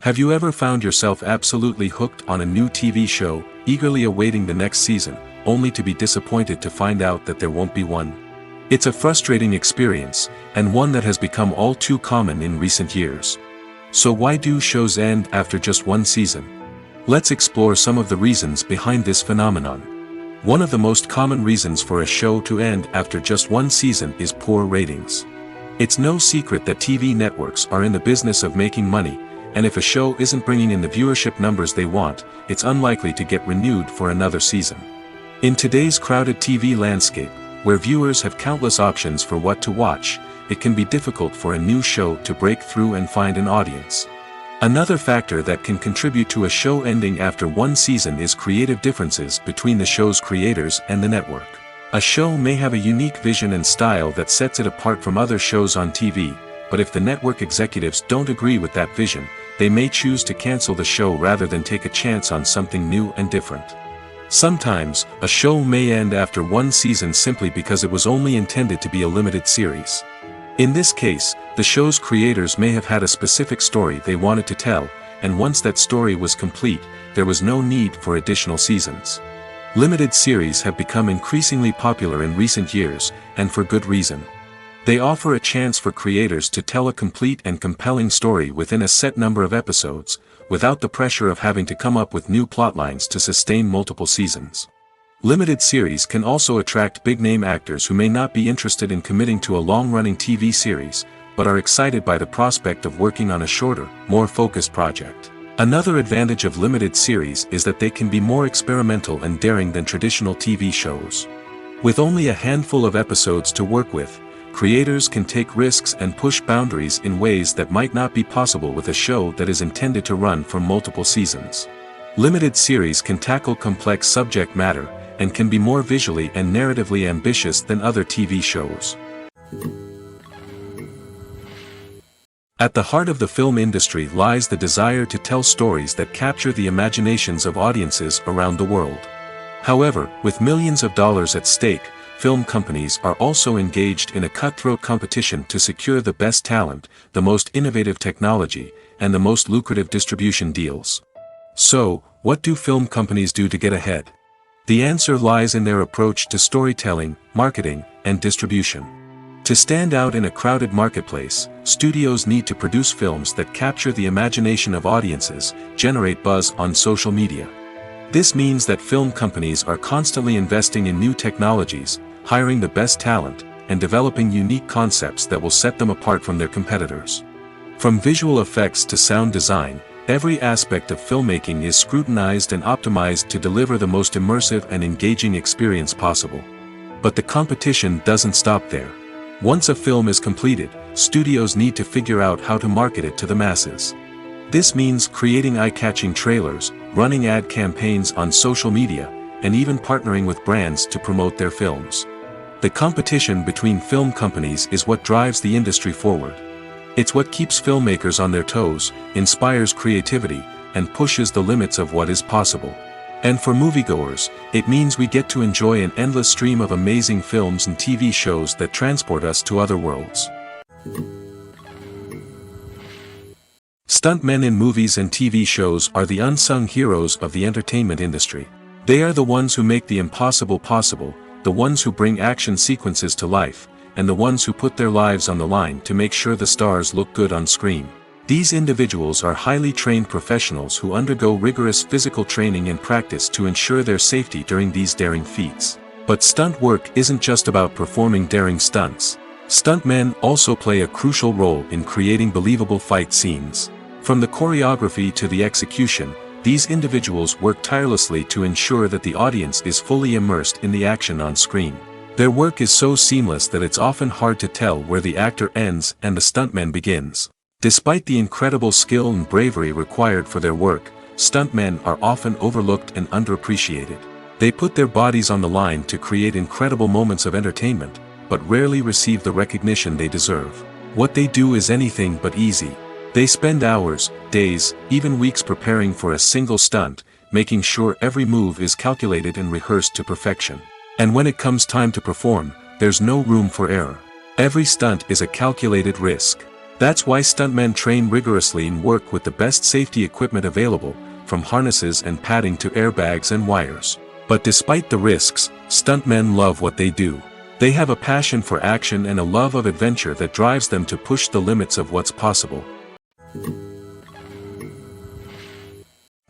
Have you ever found yourself absolutely hooked on a new TV show, eagerly awaiting the next season, only to be disappointed to find out that there won't be one? It's a frustrating experience, and one that has become all too common in recent years. So why do shows end after just one season? Let's explore some of the reasons behind this phenomenon. One of the most common reasons for a show to end after just one season is poor ratings. It's no secret that TV networks are in the business of making money, and if a show isn't bringing in the viewership numbers they want, it's unlikely to get renewed for another season. In today's crowded TV landscape, where viewers have countless options for what to watch, it can be difficult for a new show to break through and find an audience. Another factor that can contribute to a show ending after one season is creative differences between the show's creators and the network. A show may have a unique vision and style that sets it apart from other shows on TV, but if the network executives don't agree with that vision, they may choose to cancel the show rather than take a chance on something new and different. Sometimes, a show may end after one season simply because it was only intended to be a limited series. In this case, the show's creators may have had a specific story they wanted to tell, and once that story was complete, there was no need for additional seasons. Limited series have become increasingly popular in recent years, and for good reason. They offer a chance for creators to tell a complete and compelling story within a set number of episodes, without the pressure of having to come up with new plotlines to sustain multiple seasons. Limited series can also attract big-name actors who may not be interested in committing to a long-running TV series, but are excited by the prospect of working on a shorter, more focused project. Another advantage of limited series is that they can be more experimental and daring than traditional TV shows. With only a handful of episodes to work with, creators can take risks and push boundaries in ways that might not be possible with a show that is intended to run for multiple seasons. Limited series can tackle complex subject matter, and can be more visually and narratively ambitious than other TV shows. At the heart of the film industry lies the desire to tell stories that capture the imaginations of audiences around the world. However, with millions of dollars at stake, film companies are also engaged in a cutthroat competition to secure the best talent, the most innovative technology, and the most lucrative distribution deals. So, what do film companies do to get ahead? The answer lies in their approach to storytelling, marketing, and distribution. To stand out in a crowded marketplace, studios need to produce films that capture the imagination of audiences, generate buzz on social media. This means that film companies are constantly investing in new technologies, hiring the best talent, and developing unique concepts that will set them apart from their competitors. From visual effects to sound design, every aspect of filmmaking is scrutinized and optimized to deliver the most immersive and engaging experience possible. But the competition doesn't stop there. Once a film is completed, studios need to figure out how to market it to the masses. This means creating eye-catching trailers, running ad campaigns on social media, and even partnering with brands to promote their films. The competition between film companies is what drives the industry forward. It's what keeps filmmakers on their toes, inspires creativity, and pushes the limits of what is possible. And for moviegoers, it means we get to enjoy an endless stream of amazing films and TV shows that transport us to other worlds. Stuntmen in movies and TV shows are the unsung heroes of the entertainment industry. They are the ones who make the impossible possible, the ones who bring action sequences to life, and the ones who put their lives on the line to make sure the stars look good on screen. These individuals are highly trained professionals who undergo rigorous physical training and practice to ensure their safety during these daring feats. But stunt work isn't just about performing daring stunts. Stuntmen also play a crucial role in creating believable fight scenes. From the choreography to the execution, these individuals work tirelessly to ensure that the audience is fully immersed in the action on screen. Their work is so seamless that it's often hard to tell where the actor ends and the stuntman begins. Despite the incredible skill and bravery required for their work, stuntmen are often overlooked and underappreciated. They put their bodies on the line to create incredible moments of entertainment, but rarely receive the recognition they deserve. What they do is anything but easy. They spend hours, days, even weeks preparing for a single stunt, making sure every move is calculated and rehearsed to perfection. And when it comes time to perform, there's no room for error. Every stunt is a calculated risk. That's why stuntmen train rigorously and work with the best safety equipment available, from harnesses and padding to airbags and wires. But despite the risks, stuntmen love what they do. They have a passion for action and a love of adventure that drives them to push the limits of what's possible.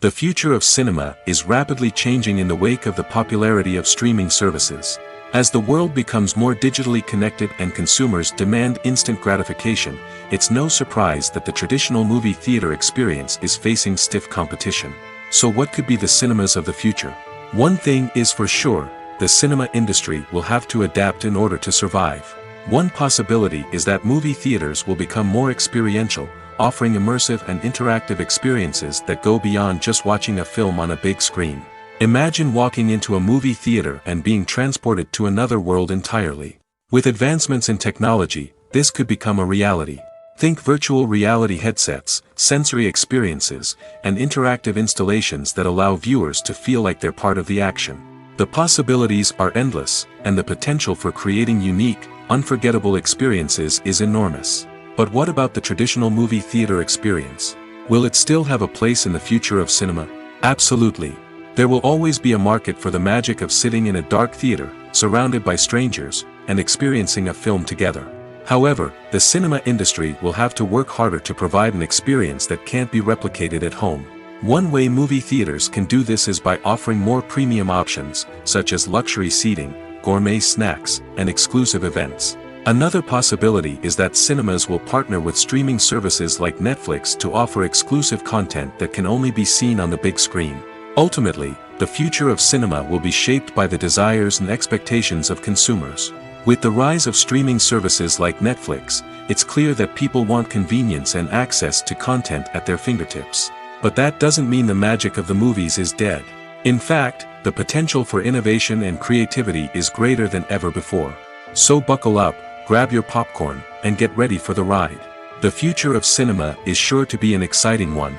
The future of cinema is rapidly changing in the wake of the popularity of streaming services. As the world becomes more digitally connected and consumers demand instant gratification, it's no surprise that the traditional movie theater experience is facing stiff competition. So what could be the cinemas of the future? One thing is for sure, the cinema industry will have to adapt in order to survive. One possibility is that movie theaters will become more experiential, offering immersive and interactive experiences that go beyond just watching a film on a big screen. Imagine walking into a movie theater and being transported to another world entirely. With advancements in technology, this could become a reality. Think virtual reality headsets, sensory experiences, and interactive installations that allow viewers to feel like they're part of the action. The possibilities are endless, and the potential for creating unique, unforgettable experiences is enormous. But what about the traditional movie theater experience? Will it still have a place in the future of cinema? Absolutely. There will always be a market for the magic of sitting in a dark theater, surrounded by strangers, and experiencing a film together. However, the cinema industry will have to work harder to provide an experience that can't be replicated at home. One way movie theaters can do this is by offering more premium options, such as luxury seating, gourmet snacks, and exclusive events. Another possibility is that cinemas will partner with streaming services like Netflix to offer exclusive content that can only be seen on the big screen. Ultimately, the future of cinema will be shaped by the desires and expectations of consumers. With the rise of streaming services like Netflix, it's clear that people want convenience and access to content at their fingertips. But that doesn't mean the magic of the movies is dead. In fact, the potential for innovation and creativity is greater than ever before. So buckle up, grab your popcorn, and get ready for the ride. The future of cinema is sure to be an exciting one.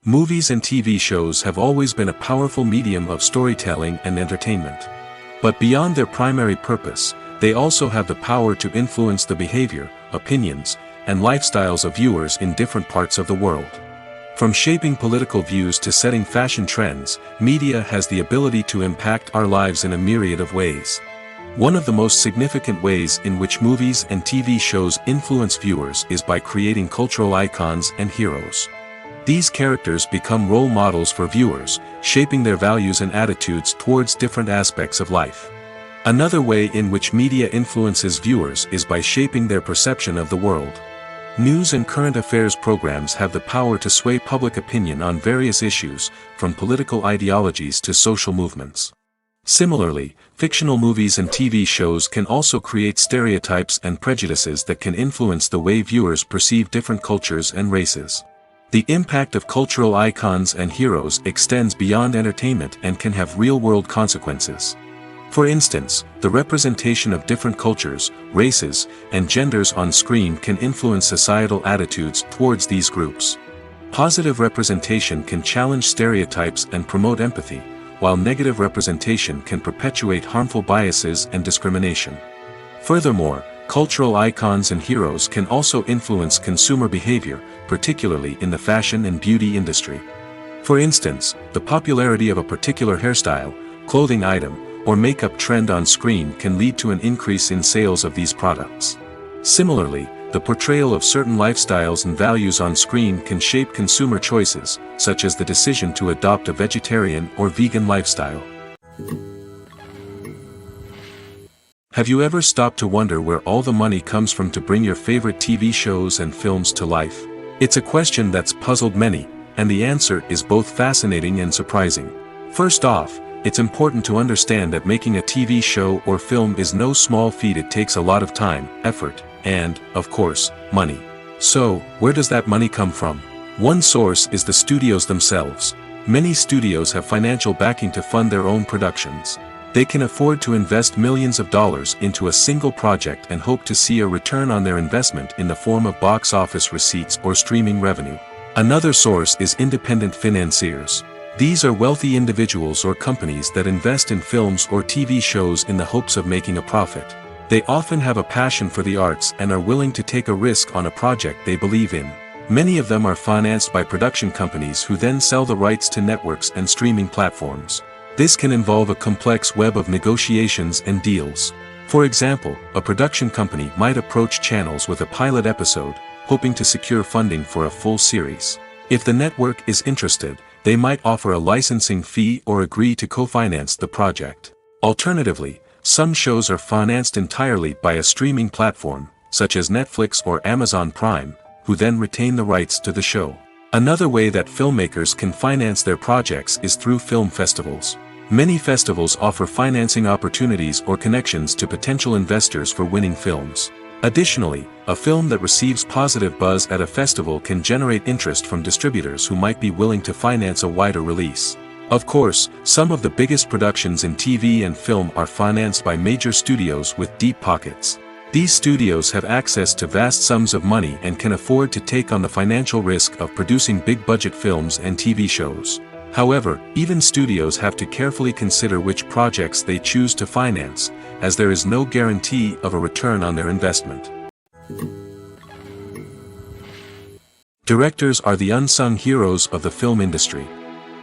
Movies and TV shows have always been a powerful medium of storytelling and entertainment. But beyond their primary purpose, they also have the power to influence the behavior, opinions, and lifestyles of viewers in different parts of the world. From shaping political views to setting fashion trends, media has the ability to impact our lives in a myriad of ways. One of the most significant ways in which movies and TV shows influence viewers is by creating cultural icons and heroes. These characters become role models for viewers, shaping their values and attitudes towards different aspects of life. Another way in which media influences viewers is by shaping their perception of the world. News and current affairs programs have the power to sway public opinion on various issues, from political ideologies to social movements. Similarly, fictional movies and TV shows can also create stereotypes and prejudices that can influence the way viewers perceive different cultures and races. The impact of cultural icons and heroes extends beyond entertainment and can have real-world consequences. For instance, the representation of different cultures, races, and genders on screen can influence societal attitudes towards these groups. Positive representation can challenge stereotypes and promote empathy, while negative representation can perpetuate harmful biases and discrimination. Furthermore, cultural icons and heroes can also influence consumer behavior, particularly in the fashion and beauty industry. For instance, the popularity of a particular hairstyle, clothing item, or makeup trend on screen can lead to an increase in sales of these products. Similarly, the portrayal of certain lifestyles and values on screen can shape consumer choices, such as the decision to adopt a vegetarian or vegan lifestyle. Have you ever stopped to wonder where all the money comes from to bring your favorite TV shows and films to life? It's a question that's puzzled many, and the answer is both fascinating and surprising. First off, it's important to understand that making a TV show or film is no small feat. It takes a lot of time, effort, and, of course, money. So, where does that money come from? One source is the studios themselves. Many studios have financial backing to fund their own productions. They can afford to invest millions of dollars into a single project and hope to see a return on their investment in the form of box office receipts or streaming revenue. Another source is independent financiers. These are wealthy individuals or companies that invest in films or TV shows in the hopes of making a profit. They often have a passion for the arts and are willing to take a risk on a project they believe in. Many of them are financed by production companies who then sell the rights to networks and streaming platforms. This can involve a complex web of negotiations and deals. For example, a production company might approach channels with a pilot episode, hoping to secure funding for a full series. If the network is interested, they might offer a licensing fee or agree to co-finance the project. Alternatively, some shows are financed entirely by a streaming platform, such as Netflix or Amazon Prime, who then retain the rights to the show. Another way that filmmakers can finance their projects is through film festivals. Many festivals offer financing opportunities or connections to potential investors for winning films. Additionally, a film that receives positive buzz at a festival can generate interest from distributors who might be willing to finance a wider release. Of course, some of the biggest productions in TV and film are financed by major studios with deep pockets. These studios have access to vast sums of money and can afford to take on the financial risk of producing big-budget films and TV shows. However, even studios have to carefully consider which projects they choose to finance, as there is no guarantee of a return on their investment. Directors are the unsung heroes of the film industry.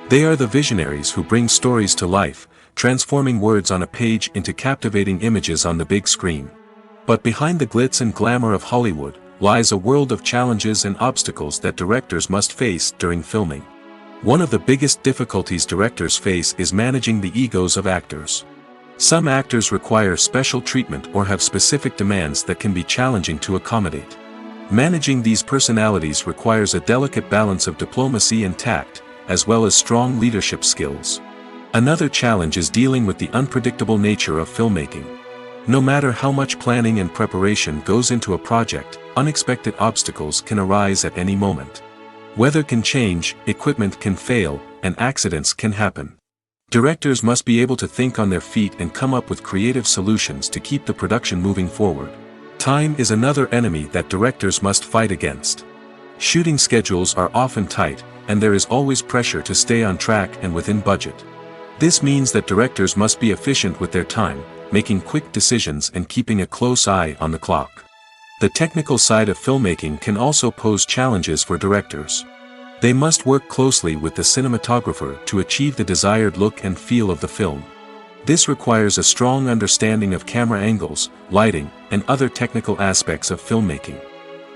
They are the visionaries who bring stories to life, transforming words on a page into captivating images on the big screen. But behind the glitz and glamour of Hollywood, lies a world of challenges and obstacles that directors must face during filming. One of the biggest difficulties directors face is managing the egos of actors. Some actors require special treatment or have specific demands that can be challenging to accommodate. Managing these personalities requires a delicate balance of diplomacy and tact, as well as strong leadership skills. Another challenge is dealing with the unpredictable nature of filmmaking. No matter how much planning and preparation goes into a project, unexpected obstacles can arise at any moment. Weather can change, equipment can fail, and accidents can happen. Directors must be able to think on their feet and come up with creative solutions to keep the production moving forward. Time is another enemy that directors must fight against. Shooting schedules are often tight, and there is always pressure to stay on track and within budget. This means that directors must be efficient with their time, making quick decisions and keeping a close eye on the clock. The technical side of filmmaking can also pose challenges for directors. They must work closely with the cinematographer to achieve the desired look and feel of the film. This requires a strong understanding of camera angles, lighting, and other technical aspects of filmmaking.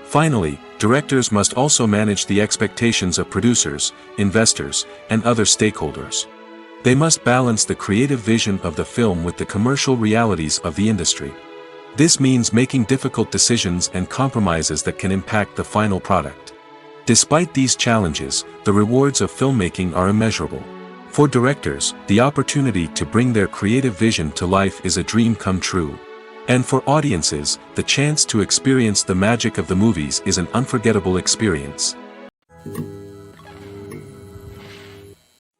Finally, directors must also manage the expectations of producers, investors, and other stakeholders. They must balance the creative vision of the film with the commercial realities of the industry. This means making difficult decisions and compromises that can impact the final product. Despite these challenges, the rewards of filmmaking are immeasurable. For directors, the opportunity to bring their creative vision to life is a dream come true. And for audiences, the chance to experience the magic of the movies is an unforgettable experience.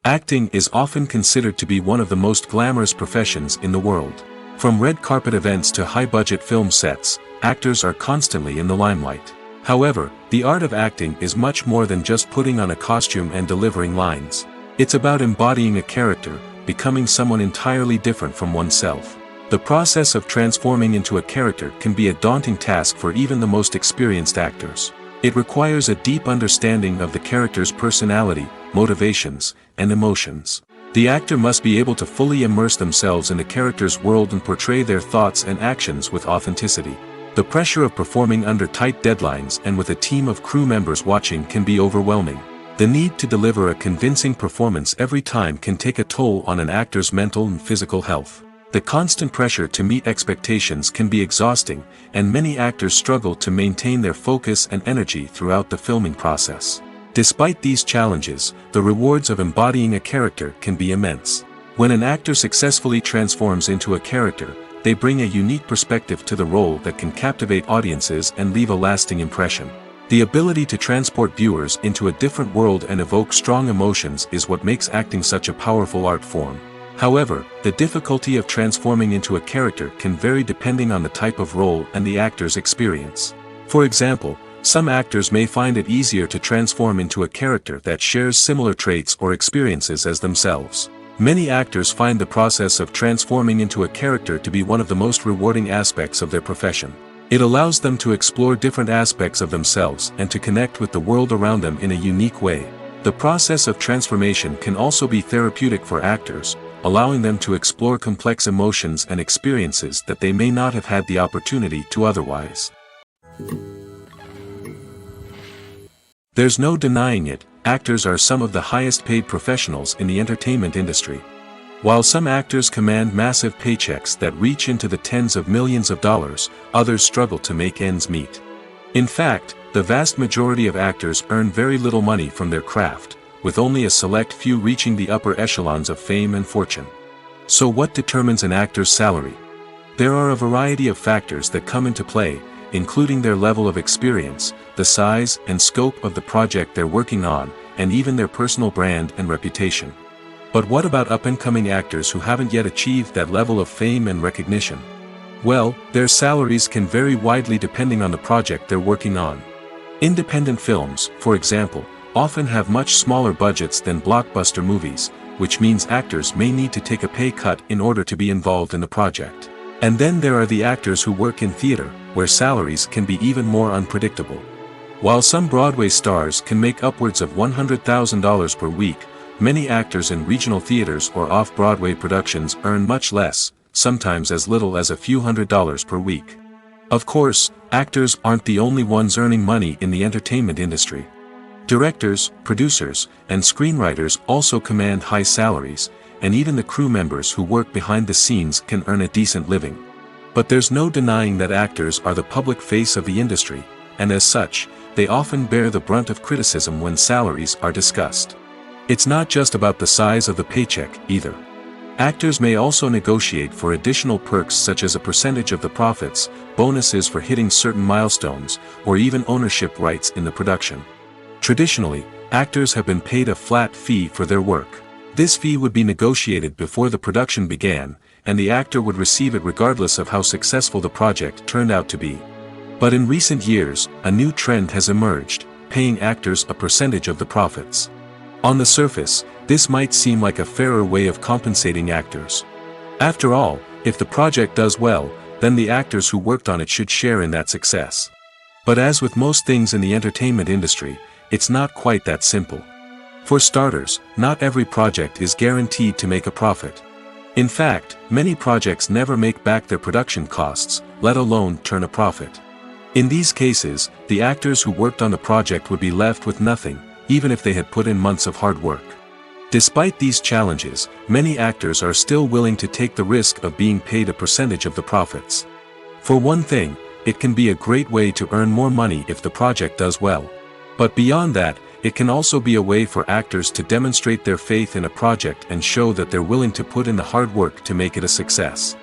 Acting is often considered to be one of the most glamorous professions in the world. From red carpet events to high-budget film sets, actors are constantly in the limelight. However, the art of acting is much more than just putting on a costume and delivering lines. It's about embodying a character, becoming someone entirely different from oneself. The process of transforming into a character can be a daunting task for even the most experienced actors. It requires a deep understanding of the character's personality, motivations, and emotions. The actor must be able to fully immerse themselves in the character's world and portray their thoughts and actions with authenticity. The pressure of performing under tight deadlines and with a team of crew members watching can be overwhelming. The need to deliver a convincing performance every time can take a toll on an actor's mental and physical health. The constant pressure to meet expectations can be exhausting, and many actors struggle to maintain their focus and energy throughout the filming process. Despite these challenges, the rewards of embodying a character can be immense. When an actor successfully transforms into a character, they bring a unique perspective to the role that can captivate audiences and leave a lasting impression. The ability to transport viewers into a different world and evoke strong emotions is what makes acting such a powerful art form. However, the difficulty of transforming into a character can vary depending on the type of role and the actor's experience. For example, some actors may find it easier to transform into a character that shares similar traits or experiences as themselves. Many actors find the process of transforming into a character to be one of the most rewarding aspects of their profession. It allows them to explore different aspects of themselves and to connect with the world around them in a unique way. The process of transformation can also be therapeutic for actors, allowing them to explore complex emotions and experiences that they may not have had the opportunity to otherwise. There's no denying it, actors are some of the highest paid professionals in the entertainment industry. While some actors command massive paychecks that reach into the tens of millions of dollars, others struggle to make ends meet. In fact, the vast majority of actors earn very little money from their craft, with only a select few reaching the upper echelons of fame and fortune. So what determines an actor's salary? There are a variety of factors that come into play, including their level of experience, the size and scope of the project they're working on, and even their personal brand and reputation. But what about up-and-coming actors who haven't yet achieved that level of fame and recognition? Well, their salaries can vary widely depending on the project they're working on. Independent films, for example, often have much smaller budgets than blockbuster movies, which means actors may need to take a pay cut in order to be involved in the project. And then there are the actors who work in theater, where salaries can be even more unpredictable. While some Broadway stars can make upwards of $100,000 per week, many actors in regional theaters or off-Broadway productions earn much less, sometimes as little as a few $100s per week. Of course, actors aren't the only ones earning money in the entertainment industry. Directors, producers, and screenwriters also command high salaries, and even the crew members who work behind the scenes can earn a decent living. But there's no denying that actors are the public face of the industry, and as such, they often bear the brunt of criticism when salaries are discussed. It's not just about the size of the paycheck, either. Actors may also negotiate for additional perks such as a percentage of the profits, bonuses for hitting certain milestones, or even ownership rights in the production. Traditionally, actors have been paid a flat fee for their work. This fee would be negotiated before the production began, and the actor would receive it regardless of how successful the project turned out to be. But in recent years, a new trend has emerged, paying actors a percentage of the profits. On the surface, this might seem like a fairer way of compensating actors. After all, if the project does well, then the actors who worked on it should share in that success. But as with most things in the entertainment industry, it's not quite that simple. For starters, not every project is guaranteed to make a profit. In fact, many projects never make back their production costs, let alone turn a profit. In these cases, the actors who worked on the project would be left with nothing, even if they had put in months of hard work. Despite these challenges, many actors are still willing to take the risk of being paid a percentage of the profits. For one thing, it can be a great way to earn more money if the project does well. But beyond that, it can also be a way for actors to demonstrate their faith in a project and show that they're willing to put in the hard work to make it a success.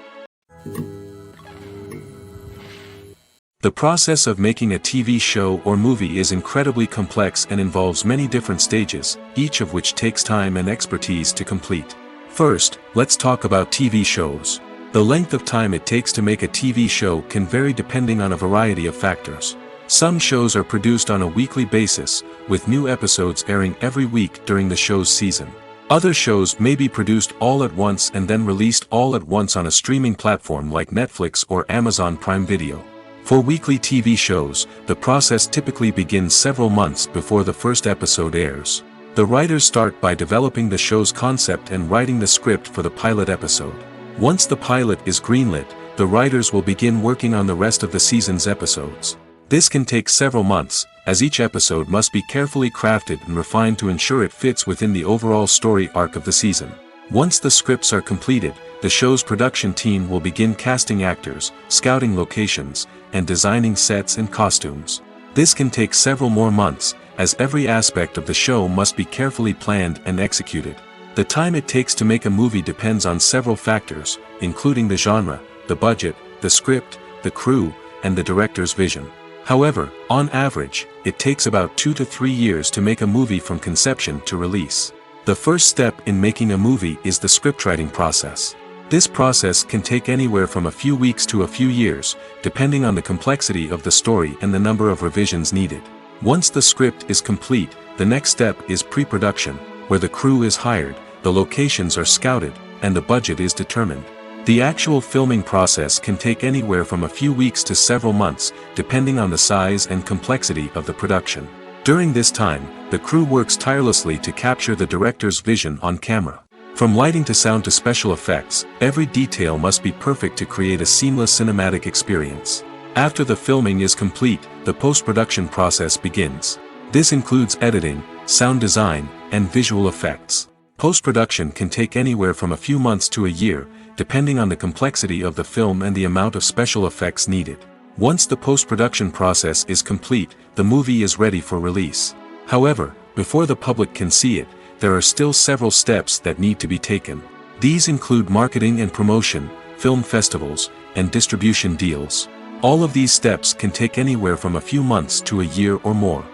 The process of making a TV show or movie is incredibly complex and involves many different stages, each of which takes time and expertise to complete. First, let's talk about TV shows. The length of time it takes to make a TV show can vary depending on a variety of factors. Some shows are produced on a weekly basis, with new episodes airing every week during the show's season. Other shows may be produced all at once and then released all at once on a streaming platform like Netflix or Amazon Prime Video. For weekly TV shows, the process typically begins several months before the first episode airs. The writers start by developing the show's concept and writing the script for the pilot episode. Once the pilot is greenlit, the writers will begin working on the rest of the season's episodes. This can take several months, as each episode must be carefully crafted and refined to ensure it fits within the overall story arc of the season. Once the scripts are completed, the show's production team will begin casting actors, scouting locations, and designing sets and costumes. This can take several more months, as every aspect of the show must be carefully planned and executed. The time it takes to make a movie depends on several factors, including the genre, the budget, the script, the crew, and the director's vision. However, on average, it takes about 2 to 3 years to make a movie from conception to release. The first step in making a movie is the scriptwriting process. This process can take anywhere from a few weeks to a few years, depending on the complexity of the story and the number of revisions needed. Once the script is complete, the next step is pre-production, where the crew is hired, the locations are scouted, and the budget is determined. The actual filming process can take anywhere from a few weeks to several months, depending on the size and complexity of the production. During this time, the crew works tirelessly to capture the director's vision on camera. From lighting to sound to special effects, every detail must be perfect to create a seamless cinematic experience. After the filming is complete, the post-production process begins. This includes editing, sound design, and visual effects. Post-production can take anywhere from a few months to a year, depending on the complexity of the film and the amount of special effects needed. Once the post-production process is complete, the movie is ready for release. However, before the public can see it, there are still several steps that need to be taken. These include marketing and promotion, film festivals, and distribution deals. All of these steps can take anywhere from a few months to a year or more.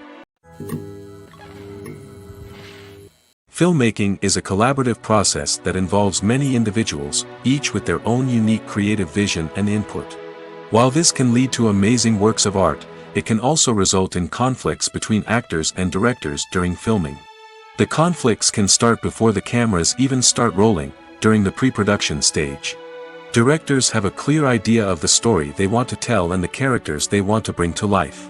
Filmmaking is a collaborative process that involves many individuals, each with their own unique creative vision and input. While this can lead to amazing works of art, it can also result in conflicts between actors and directors during filming. The conflicts can start before the cameras even start rolling, during the pre-production stage. Directors have a clear idea of the story they want to tell and the characters they want to bring to life.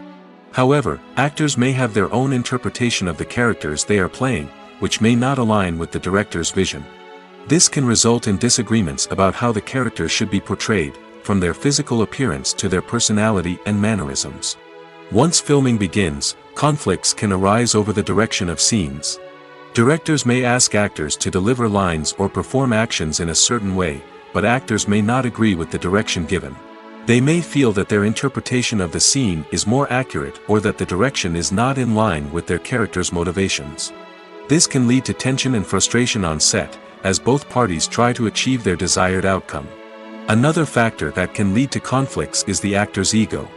However, actors may have their own interpretation of the characters they are playing, which may not align with the director's vision. This can result in disagreements about how the characters should be portrayed, from their physical appearance to their personality and mannerisms. Once filming begins, conflicts can arise over the direction of scenes. Directors may ask actors to deliver lines or perform actions in a certain way, but actors may not agree with the direction given. They may feel that their interpretation of the scene is more accurate or that the direction is not in line with their character's motivations. This can lead to tension and frustration on set, as both parties try to achieve their desired outcome. Another factor that can lead to conflicts is the actor's ego.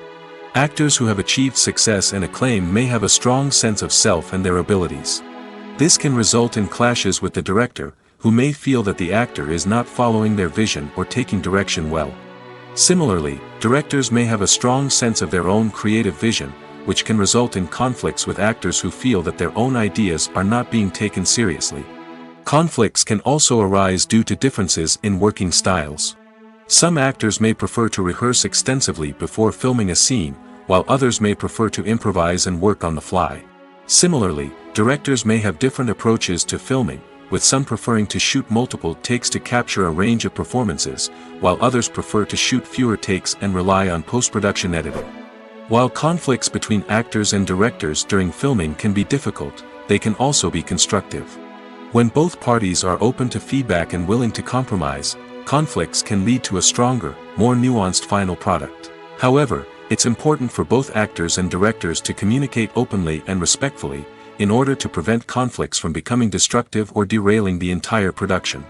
Actors who have achieved success and acclaim may have a strong sense of self and their abilities. This can result in clashes with the director, who may feel that the actor is not following their vision or taking direction well. Similarly, directors may have a strong sense of their own creative vision, which can result in conflicts with actors who feel that their own ideas are not being taken seriously. Conflicts can also arise due to differences in working styles. Some actors may prefer to rehearse extensively before filming a scene, while others may prefer to improvise and work on the fly. Similarly, directors may have different approaches to filming, with some preferring to shoot multiple takes to capture a range of performances, while others prefer to shoot fewer takes and rely on post-production editing. While conflicts between actors and directors during filming can be difficult, they can also be constructive. When both parties are open to feedback and willing to compromise, conflicts can lead to a stronger, more nuanced final product. However, it's important for both actors and directors to communicate openly and respectfully, in order to prevent conflicts from becoming destructive or derailing the entire production.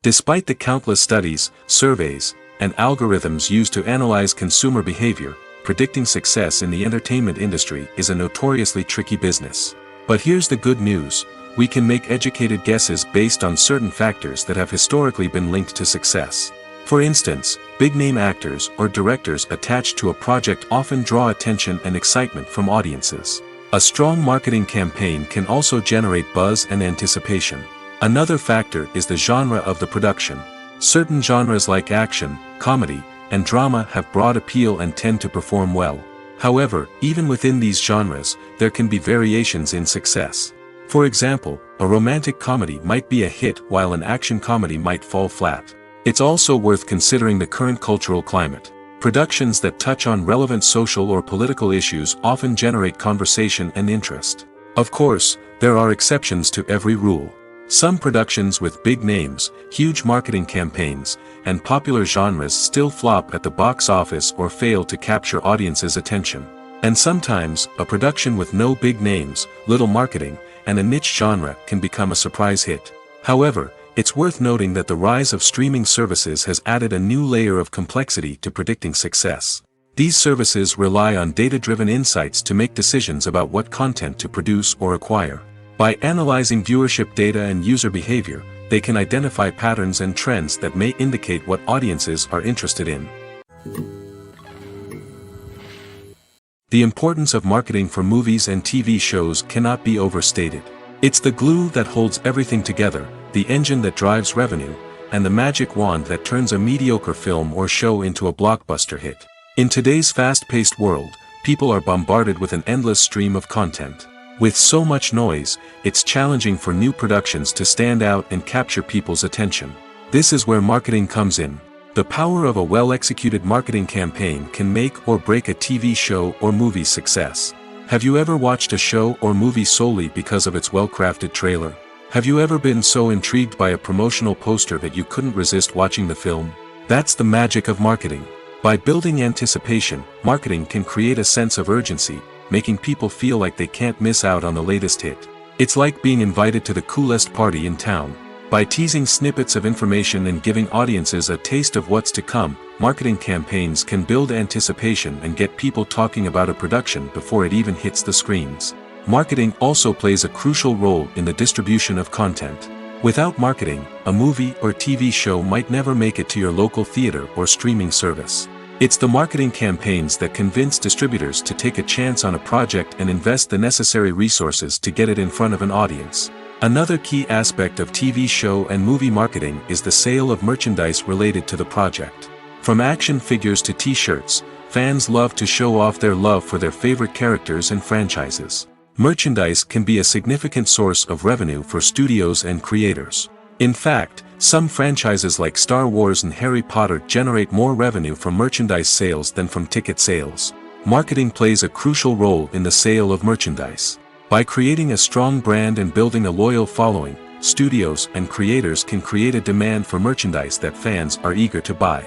Despite the countless studies, surveys, and algorithms used to analyze consumer behavior, predicting success in the entertainment industry is a notoriously tricky business. But here's the good news: we can make educated guesses based on certain factors that have historically been linked to success. For instance, big-name actors or directors attached to a project often draw attention and excitement from audiences. A strong marketing campaign can also generate buzz and anticipation. Another factor is the genre of the production. Certain genres like action, comedy, and drama have broad appeal and tend to perform well. However, even within these genres, there can be variations in success. For example, a romantic comedy might be a hit while an action comedy might fall flat. It's also worth considering the current cultural climate. Productions that touch on relevant social or political issues often generate conversation and interest. Of course, there are exceptions to every rule. Some productions with big names, huge marketing campaigns, and popular genres still flop at the box office or fail to capture audiences' attention. And sometimes, a production with no big names, little marketing, and a niche genre can become a surprise hit. However, it's worth noting that the rise of streaming services has added a new layer of complexity to predicting success. These services rely on data-driven insights to make decisions about what content to produce or acquire. By analyzing viewership data and user behavior, they can identify patterns and trends that may indicate what audiences are interested in. The importance of marketing for movies and TV shows cannot be overstated. It's the glue that holds everything together, the engine that drives revenue, and the magic wand that turns a mediocre film or show into a blockbuster hit. In today's fast-paced world, people are bombarded with an endless stream of content. With so much noise, it's challenging for new productions to stand out and capture people's attention. This is where marketing comes in. The power of a well-executed marketing campaign can make or break a TV show or movie's success. Have you ever watched a show or movie solely because of its well-crafted trailer? Have you ever been so intrigued by a promotional poster that you couldn't resist watching the film? That's the magic of marketing. By building anticipation, marketing can create a sense of urgency, making people feel like they can't miss out on the latest hit. It's like being invited to the coolest party in town. By teasing snippets of information and giving audiences a taste of what's to come, marketing campaigns can build anticipation and get people talking about a production before it even hits the screens. Marketing also plays a crucial role in the distribution of content. Without marketing, a movie or TV show might never make it to your local theater or streaming service. It's the marketing campaigns that convince distributors to take a chance on a project and invest the necessary resources to get it in front of an audience. Another key aspect of TV show and movie marketing is the sale of merchandise related to the project. From action figures to t-shirts, fans love to show off their love for their favorite characters and franchises. Merchandise can be a significant source of revenue for studios and creators. In fact, some franchises like Star Wars and Harry Potter generate more revenue from merchandise sales than from ticket sales. Marketing plays a crucial role in the sale of merchandise. By creating a strong brand and building a loyal following, studios and creators can create a demand for merchandise that fans are eager to buy.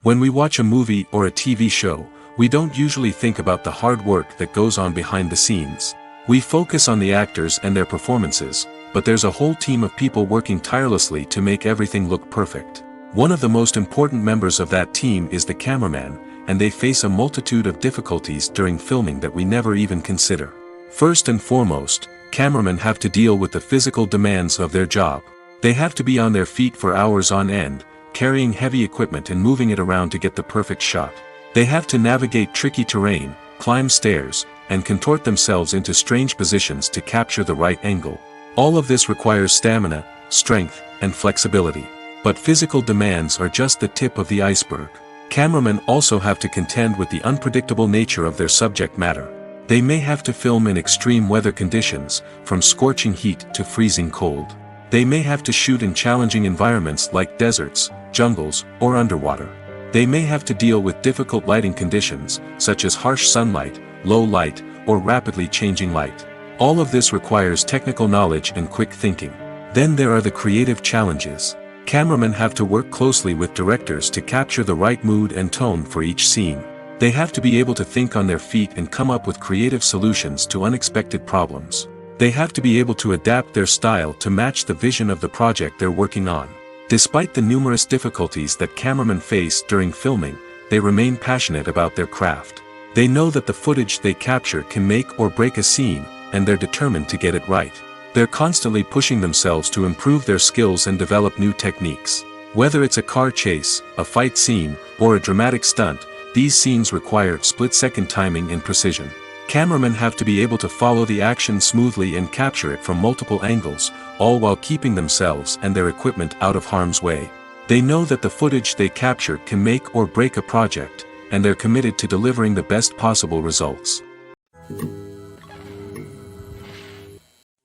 When we watch a movie or a TV show, we don't usually think about the hard work that goes on behind the scenes. We focus on the actors and their performances, but there's a whole team of people working tirelessly to make everything look perfect. One of the most important members of that team is the cameraman, and they face a multitude of difficulties during filming that we never even consider. First and foremost, cameramen have to deal with the physical demands of their job. They have to be on their feet for hours on end, carrying heavy equipment and moving it around to get the perfect shot. They have to navigate tricky terrain, climb stairs, and contort themselves into strange positions to capture the right angle. All of this requires stamina, strength, and flexibility. But physical demands are just the tip of the iceberg. Cameramen also have to contend with the unpredictable nature of their subject matter. They may have to film in extreme weather conditions, from scorching heat to freezing cold. They may have to shoot in challenging environments like deserts, jungles, or underwater. They may have to deal with difficult lighting conditions, such as harsh sunlight, low light, or rapidly changing light. All of this requires technical knowledge and quick thinking. Then there are the creative challenges. Cameramen have to work closely with directors to capture the right mood and tone for each scene. They have to be able to think on their feet and come up with creative solutions to unexpected problems. They have to be able to adapt their style to match the vision of the project they're working on. Despite the numerous difficulties that cameramen face during filming, they remain passionate about their craft. They know that the footage they capture can make or break a scene, and they're determined to get it right. They're constantly pushing themselves to improve their skills and develop new techniques. Whether it's a car chase, a fight scene, or a dramatic stunt, these scenes require split-second timing and precision. Cameramen have to be able to follow the action smoothly and capture it from multiple angles, all while keeping themselves and their equipment out of harm's way. They know that the footage they capture can make or break a project, and they're committed to delivering the best possible results.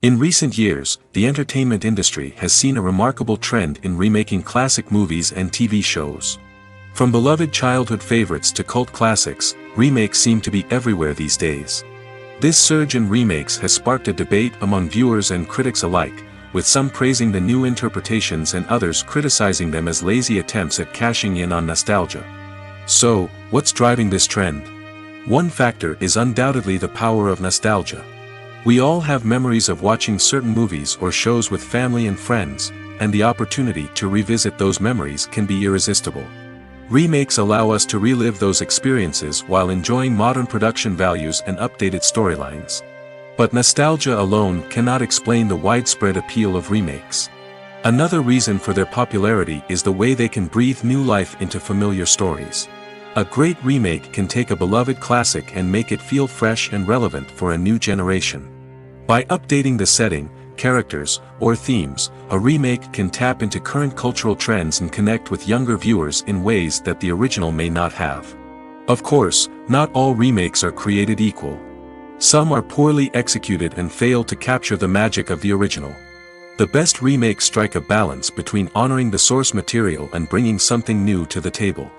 In recent years, the entertainment industry has seen a remarkable trend in remaking classic movies and TV shows. From beloved childhood favorites to cult classics, remakes seem to be everywhere these days. This surge in remakes has sparked a debate among viewers and critics alike, with some praising the new interpretations and others criticizing them as lazy attempts at cashing in on nostalgia. So, what's driving this trend? One factor is undoubtedly the power of nostalgia. We all have memories of watching certain movies or shows with family and friends, and the opportunity to revisit those memories can be irresistible. Remakes allow us to relive those experiences while enjoying modern production values and updated storylines. But nostalgia alone cannot explain the widespread appeal of remakes. Another reason for their popularity is the way they can breathe new life into familiar stories. A great remake can take a beloved classic and make it feel fresh and relevant for a new generation. By updating the setting, characters, or themes, a remake can tap into current cultural trends and connect with younger viewers in ways that the original may not have. Of course, not all remakes are created equal. Some are poorly executed and fail to capture the magic of the original. The best remakes strike a balance between honoring the source material and bringing something new to the table.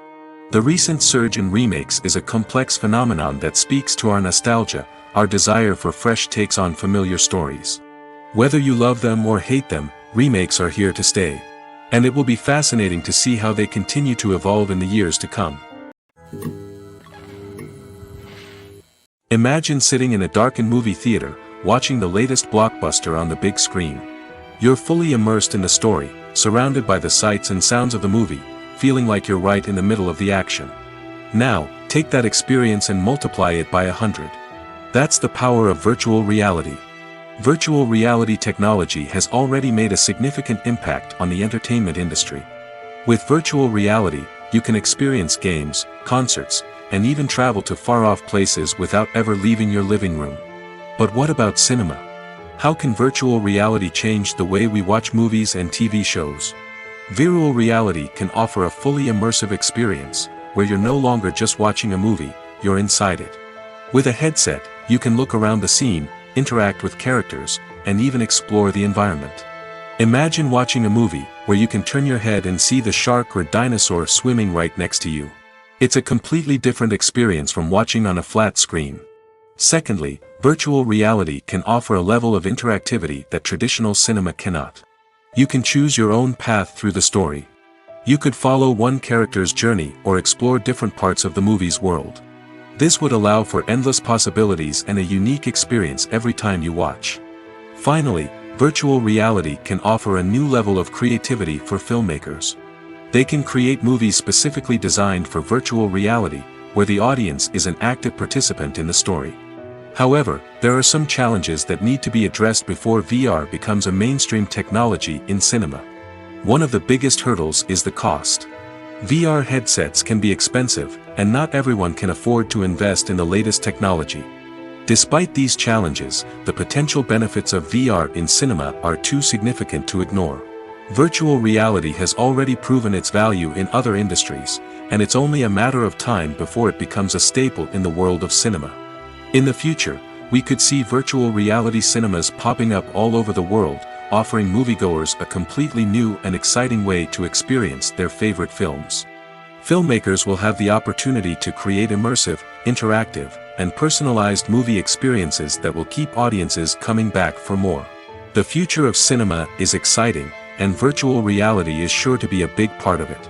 The recent surge in remakes is a complex phenomenon that speaks to our nostalgia, our desire for fresh takes on familiar stories. Whether you love them or hate them, remakes are here to stay. And it will be fascinating to see how they continue to evolve in the years to come. Imagine sitting in a darkened movie theater, watching the latest blockbuster on the big screen. You're fully immersed in the story, surrounded by the sights and sounds of the movie, feeling like you're right in the middle of the action. Now, take that experience and multiply it by 100. That's the power of virtual reality. Virtual reality technology has already made a significant impact on the entertainment industry. With virtual reality, you can experience games, concerts, and even travel to far-off places without ever leaving your living room. But what about cinema? How can virtual reality change the way we watch movies and TV shows? Virtual reality can offer a fully immersive experience, where you're no longer just watching a movie, you're inside it. With a headset, you can look around the scene, interact with characters, and even explore the environment. Imagine watching a movie, where you can turn your head and see the shark or dinosaur swimming right next to you. It's a completely different experience from watching on a flat screen. Secondly, virtual reality can offer a level of interactivity that traditional cinema cannot. You can choose your own path through the story. You could follow one character's journey or explore different parts of the movie's world. This would allow for endless possibilities and a unique experience every time you watch. Finally, virtual reality can offer a new level of creativity for filmmakers. They can create movies specifically designed for virtual reality, where the audience is an active participant in the story. However, there are some challenges that need to be addressed before VR becomes a mainstream technology in cinema. One of the biggest hurdles is the cost. VR headsets can be expensive, and not everyone can afford to invest in the latest technology. Despite these challenges, the potential benefits of VR in cinema are too significant to ignore. Virtual reality has already proven its value in other industries, and it's only a matter of time before it becomes a staple in the world of cinema. In the future, we could see virtual reality cinemas popping up all over the world, offering moviegoers a completely new and exciting way to experience their favorite films. Filmmakers will have the opportunity to create immersive, interactive, and personalized movie experiences that will keep audiences coming back for more. The future of cinema is exciting, and virtual reality is sure to be a big part of it.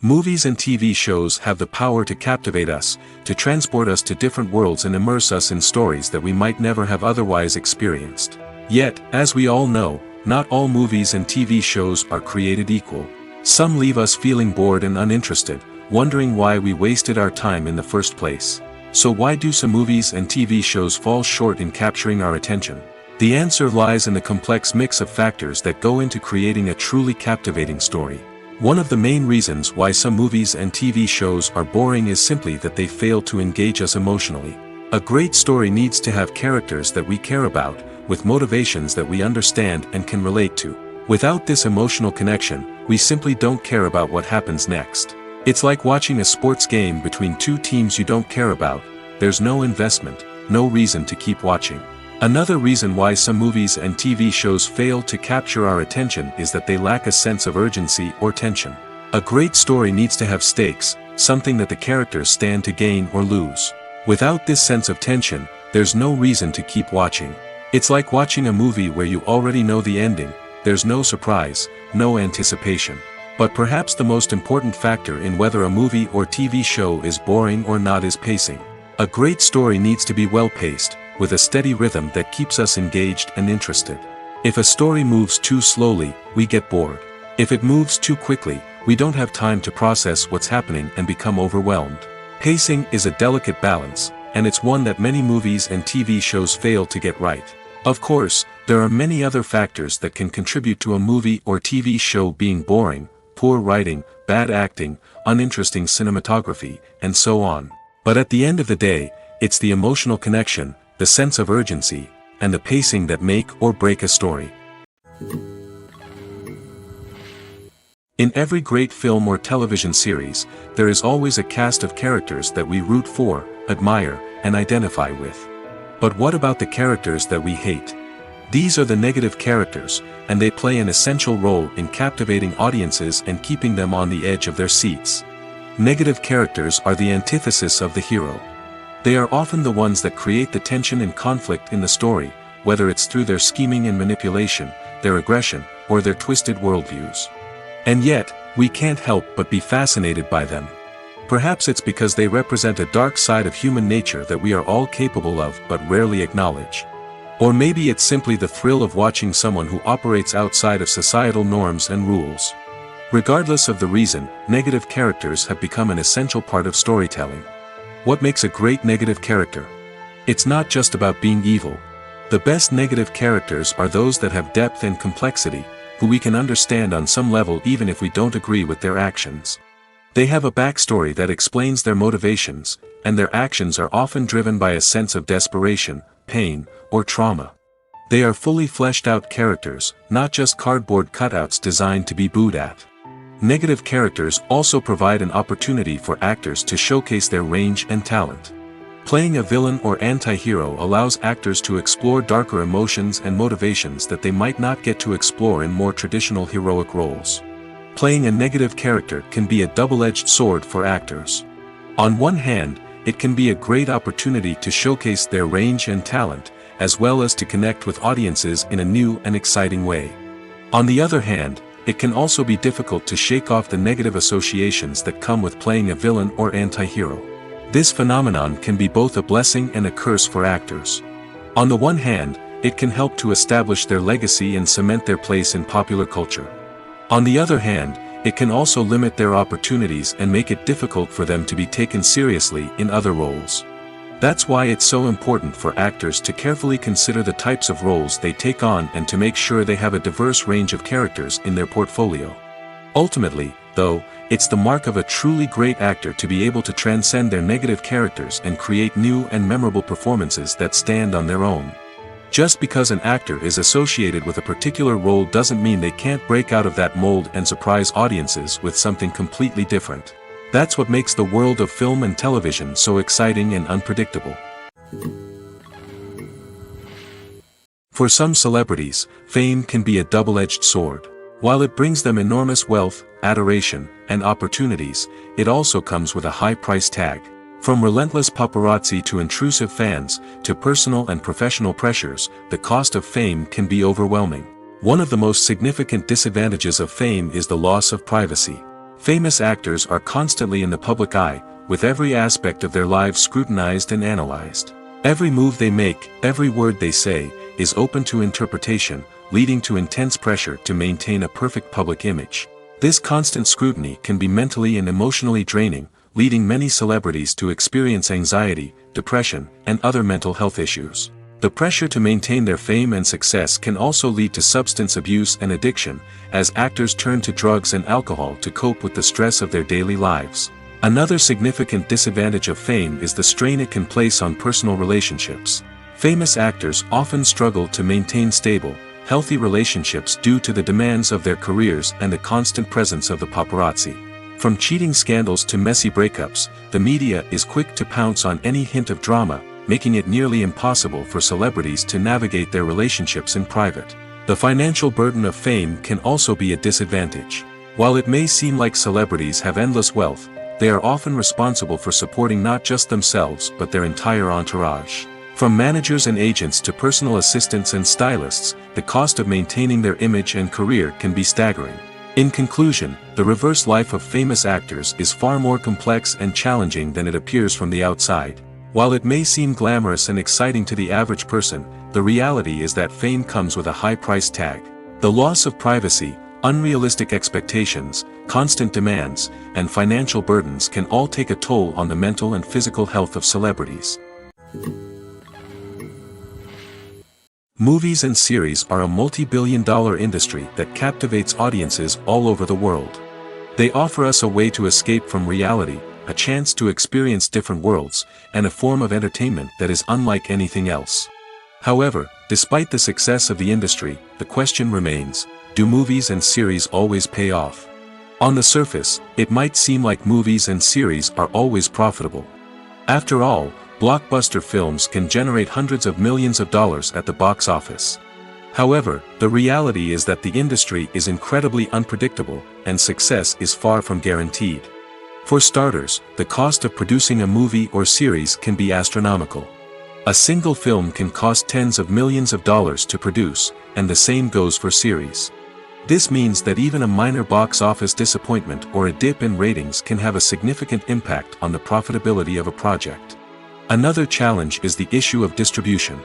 Movies and TV shows have the power to captivate us, to transport us to different worlds and immerse us in stories that we might never have otherwise experienced. Yet, as we all know, not all movies and TV shows are created equal. Some leave us feeling bored and uninterested, wondering why we wasted our time in the first place. So why do some movies and TV shows fall short in capturing our attention? The answer lies in the complex mix of factors that go into creating a truly captivating story. One of the main reasons why some movies and TV shows are boring is simply that they fail to engage us emotionally. A great story needs to have characters that we care about, with motivations that we understand and can relate to. Without this emotional connection, we simply don't care about what happens next. It's like watching a sports game between two teams you don't care about. There's no investment, no reason to keep watching. Another reason why some movies and TV shows fail to capture our attention is that they lack a sense of urgency or tension. A great story needs to have stakes, something that the characters stand to gain or lose. Without this sense of tension, there's no reason to keep watching. It's like watching a movie where you already know the ending, there's no surprise, no anticipation. But perhaps the most important factor in whether a movie or TV show is boring or not is pacing. A great story needs to be well-paced, with a steady rhythm that keeps us engaged and interested. If a story moves too slowly, we get bored. If it moves too quickly, we don't have time to process what's happening and become overwhelmed. Pacing is a delicate balance, and it's one that many movies and TV shows fail to get right. Of course, there are many other factors that can contribute to a movie or TV show being boring: poor writing, bad acting, uninteresting cinematography, and so on. But at the end of the day, it's the emotional connection, the sense of urgency, and the pacing that make or break a story. In every great film or television series, there is always a cast of characters that we root for, admire, and identify with. But what about the characters that we hate? These are the negative characters, and they play an essential role in captivating audiences and keeping them on the edge of their seats. Negative characters are the antithesis of the hero. They are often the ones that create the tension and conflict in the story, whether it's through their scheming and manipulation, their aggression, or their twisted worldviews. And yet, we can't help but be fascinated by them. Perhaps it's because they represent a dark side of human nature that we are all capable of but rarely acknowledge. Or maybe it's simply the thrill of watching someone who operates outside of societal norms and rules. Regardless of the reason, negative characters have become an essential part of storytelling. What makes a great negative character? It's not just about being evil. The best negative characters are those that have depth and complexity, who we can understand on some level even if we don't agree with their actions. They have a backstory that explains their motivations, and their actions are often driven by a sense of desperation, pain, or trauma. They are fully fleshed out characters, not just cardboard cutouts designed to be booed at. Negative characters also provide an opportunity for actors to showcase their range and talent. Playing a villain or anti-hero allows actors to explore darker emotions and motivations that they might not get to explore in more traditional heroic roles. Playing a negative character can be a double-edged sword for actors. On one hand, it can be a great opportunity to showcase their range and talent, as well as to connect with audiences in a new and exciting way. On the other hand, it can also be difficult to shake off the negative associations that come with playing a villain or anti-hero. This phenomenon can be both a blessing and a curse for actors. On the one hand, it can help to establish their legacy and cement their place in popular culture. On the other hand, it can also limit their opportunities and make it difficult for them to be taken seriously in other roles. That's why it's so important for actors to carefully consider the types of roles they take on and to make sure they have a diverse range of characters in their portfolio. Ultimately, though, it's the mark of a truly great actor to be able to transcend their negative characters and create new and memorable performances that stand on their own. Just because an actor is associated with a particular role doesn't mean they can't break out of that mold and surprise audiences with something completely different. That's what makes the world of film and television so exciting and unpredictable. For some celebrities, fame can be a double-edged sword. While it brings them enormous wealth, adoration, and opportunities, it also comes with a high price tag. From relentless paparazzi to intrusive fans, to personal and professional pressures, the cost of fame can be overwhelming. One of the most significant disadvantages of fame is the loss of privacy. Famous actors are constantly in the public eye, with every aspect of their lives scrutinized and analyzed. Every move they make, every word they say, is open to interpretation, leading to intense pressure to maintain a perfect public image. This constant scrutiny can be mentally and emotionally draining, leading many celebrities to experience anxiety, depression, and other mental health issues. The pressure to maintain their fame and success can also lead to substance abuse and addiction, as actors turn to drugs and alcohol to cope with the stress of their daily lives. Another significant disadvantage of fame is the strain it can place on personal relationships. Famous actors often struggle to maintain stable, healthy relationships due to the demands of their careers and the constant presence of the paparazzi. From cheating scandals to messy breakups, the media is quick to pounce on any hint of drama, making it nearly impossible for celebrities to navigate their relationships in private. The financial burden of fame can also be a disadvantage. While it may seem like celebrities have endless wealth, they are often responsible for supporting not just themselves but their entire entourage. From managers and agents to personal assistants and stylists, the cost of maintaining their image and career can be staggering. In conclusion, the reverse life of famous actors is far more complex and challenging than it appears from the outside. While it may seem glamorous and exciting to the average person, the reality is that fame comes with a high price tag. The loss of privacy, unrealistic expectations, constant demands, and financial burdens can all take a toll on the mental and physical health of celebrities. Movies and series are a multi-billion-dollar industry that captivates audiences all over the world. They offer us a way to escape from reality, a chance to experience different worlds, and a form of entertainment that is unlike anything else. However, despite the success of the industry, the question remains, do movies and series always pay off? On the surface, it might seem like movies and series are always profitable. After all, blockbuster films can generate hundreds of millions of dollars at the box office. However, the reality is that the industry is incredibly unpredictable, and success is far from guaranteed. For starters, the cost of producing a movie or series can be astronomical. A single film can cost tens of millions of dollars to produce, and the same goes for series. This means that even a minor box office disappointment or a dip in ratings can have a significant impact on the profitability of a project. Another challenge is the issue of distribution.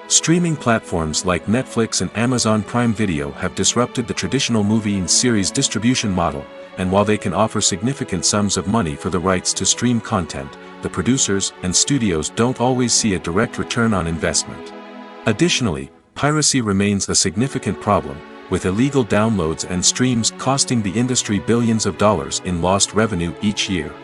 Streaming platforms like Netflix and Amazon Prime Video have disrupted the traditional movie and series distribution model, and while they can offer significant sums of money for the rights to stream content, the producers and studios don't always see a direct return on investment. Additionally, piracy remains a significant problem, with illegal downloads and streams costing the industry billions of dollars in lost revenue each year.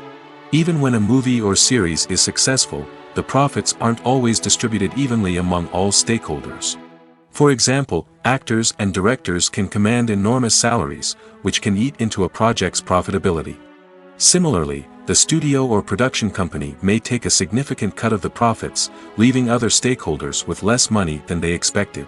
Even when a movie or series is successful, the profits aren't always distributed evenly among all stakeholders. For example, actors and directors can command enormous salaries, which can eat into a project's profitability. Similarly, the studio or production company may take a significant cut of the profits, leaving other stakeholders with less money than they expected.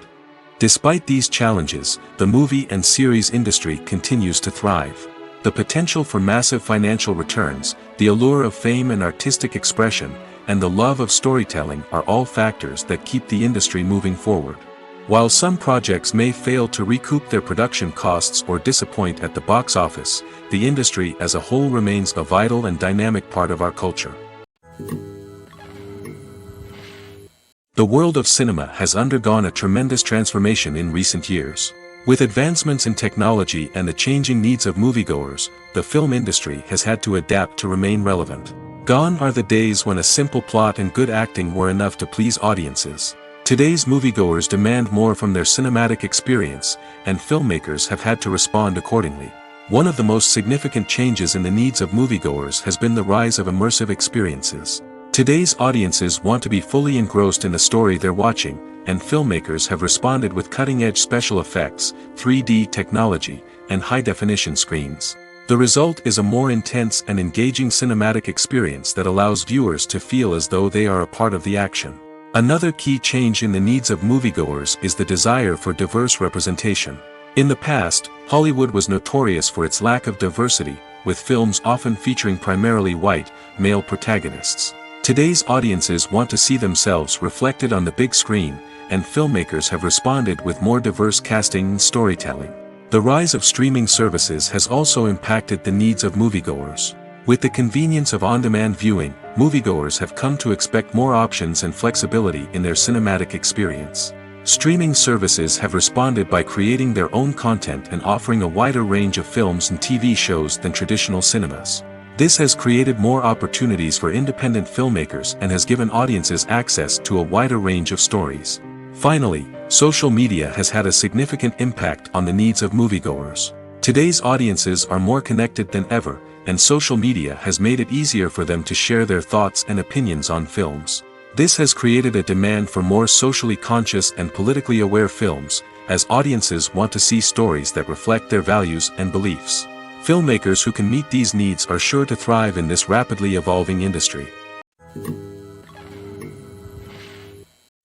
Despite these challenges, the movie and series industry continues to thrive. The potential for massive financial returns, the allure of fame and artistic expression, and the love of storytelling are all factors that keep the industry moving forward. While some projects may fail to recoup their production costs or disappoint at the box office, the industry as a whole remains a vital and dynamic part of our culture. The world of cinema has undergone a tremendous transformation in recent years. With advancements in technology and the changing needs of moviegoers, the film industry has had to adapt to remain relevant. Gone are the days when a simple plot and good acting were enough to please audiences. Today's moviegoers demand more from their cinematic experience, and filmmakers have had to respond accordingly. One of the most significant changes in the needs of moviegoers has been the rise of immersive experiences. Today's audiences want to be fully engrossed in the story they're watching, and filmmakers have responded with cutting-edge special effects, 3D technology, and high-definition screens. The result is a more intense and engaging cinematic experience that allows viewers to feel as though they are a part of the action. Another key change in the needs of moviegoers is the desire for diverse representation. In the past, Hollywood was notorious for its lack of diversity, with films often featuring primarily white, male protagonists. Today's audiences want to see themselves reflected on the big screen, and filmmakers have responded with more diverse casting and storytelling. The rise of streaming services has also impacted the needs of moviegoers. With the convenience of on-demand viewing, moviegoers have come to expect more options and flexibility in their cinematic experience. Streaming services have responded by creating their own content and offering a wider range of films and TV shows than traditional cinemas. This has created more opportunities for independent filmmakers and has given audiences access to a wider range of stories. Finally, social media has had a significant impact on the needs of moviegoers. Today's audiences are more connected than ever, and social media has made it easier for them to share their thoughts and opinions on films. This has created a demand for more socially conscious and politically aware films, as audiences want to see stories that reflect their values and beliefs. Filmmakers who can meet these needs are sure to thrive in this rapidly evolving industry.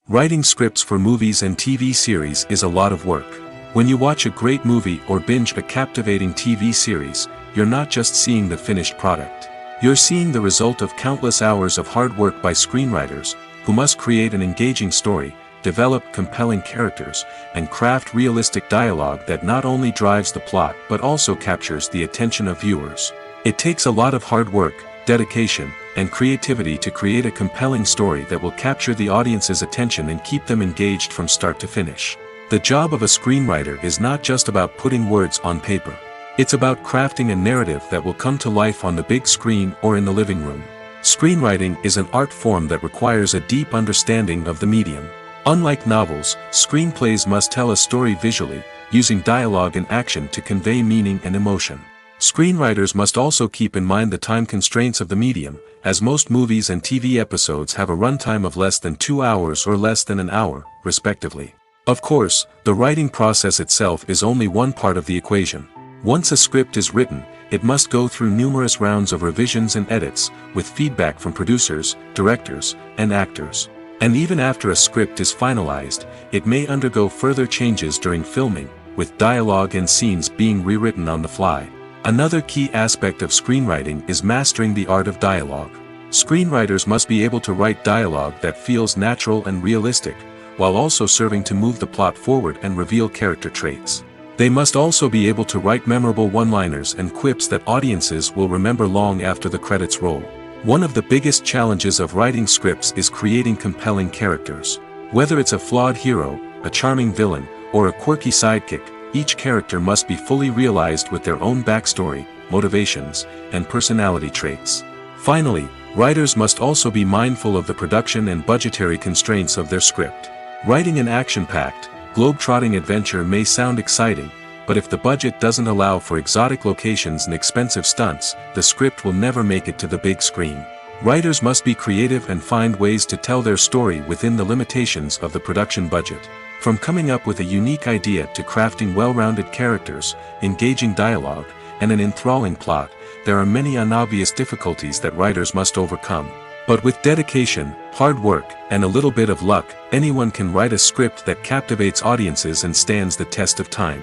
Writing scripts for movies and TV series is a lot of work. When you watch a great movie or binge a captivating TV series, you're not just seeing the finished product. You're seeing the result of countless hours of hard work by screenwriters, who must create an engaging story, develop compelling characters, and craft realistic dialogue that not only drives the plot but also captures the attention of viewers. It takes a lot of hard work, dedication, and creativity to create a compelling story that will capture the audience's attention and keep them engaged from start to finish. The job of a screenwriter is not just about putting words on paper. It's about crafting a narrative that will come to life on the big screen or in the living room. Screenwriting is an art form that requires a deep understanding of the medium. Unlike novels, screenplays must tell a story visually, using dialogue and action to convey meaning and emotion. Screenwriters must also keep in mind the time constraints of the medium, as most movies and TV episodes have a runtime of less than 2 hours or less than an hour, respectively. Of course, the writing process itself is only one part of the equation. Once a script is written, it must go through numerous rounds of revisions and edits, with feedback from producers, directors, and actors. And even after a script is finalized, it may undergo further changes during filming, with dialogue and scenes being rewritten on the fly. Another key aspect of screenwriting is mastering the art of dialogue. Screenwriters must be able to write dialogue that feels natural and realistic, while also serving to move the plot forward and reveal character traits. They must also be able to write memorable one-liners and quips that audiences will remember long after the credits roll. One of the biggest challenges of writing scripts is creating compelling characters. Whether it's a flawed hero, a charming villain, or a quirky sidekick, each character must be fully realized with their own backstory, motivations, and personality traits. Finally, writers must also be mindful of the production and budgetary constraints of their script. Writing an action-packed, globe-trotting adventure may sound exciting, but if the budget doesn't allow for exotic locations and expensive stunts, the script will never make it to the big screen. Writers must be creative and find ways to tell their story within the limitations of the production budget. From coming up with a unique idea to crafting well-rounded characters, engaging dialogue, and an enthralling plot, there are many unobvious difficulties that writers must overcome. But with dedication, hard work, and a little bit of luck, anyone can write a script that captivates audiences and stands the test of time.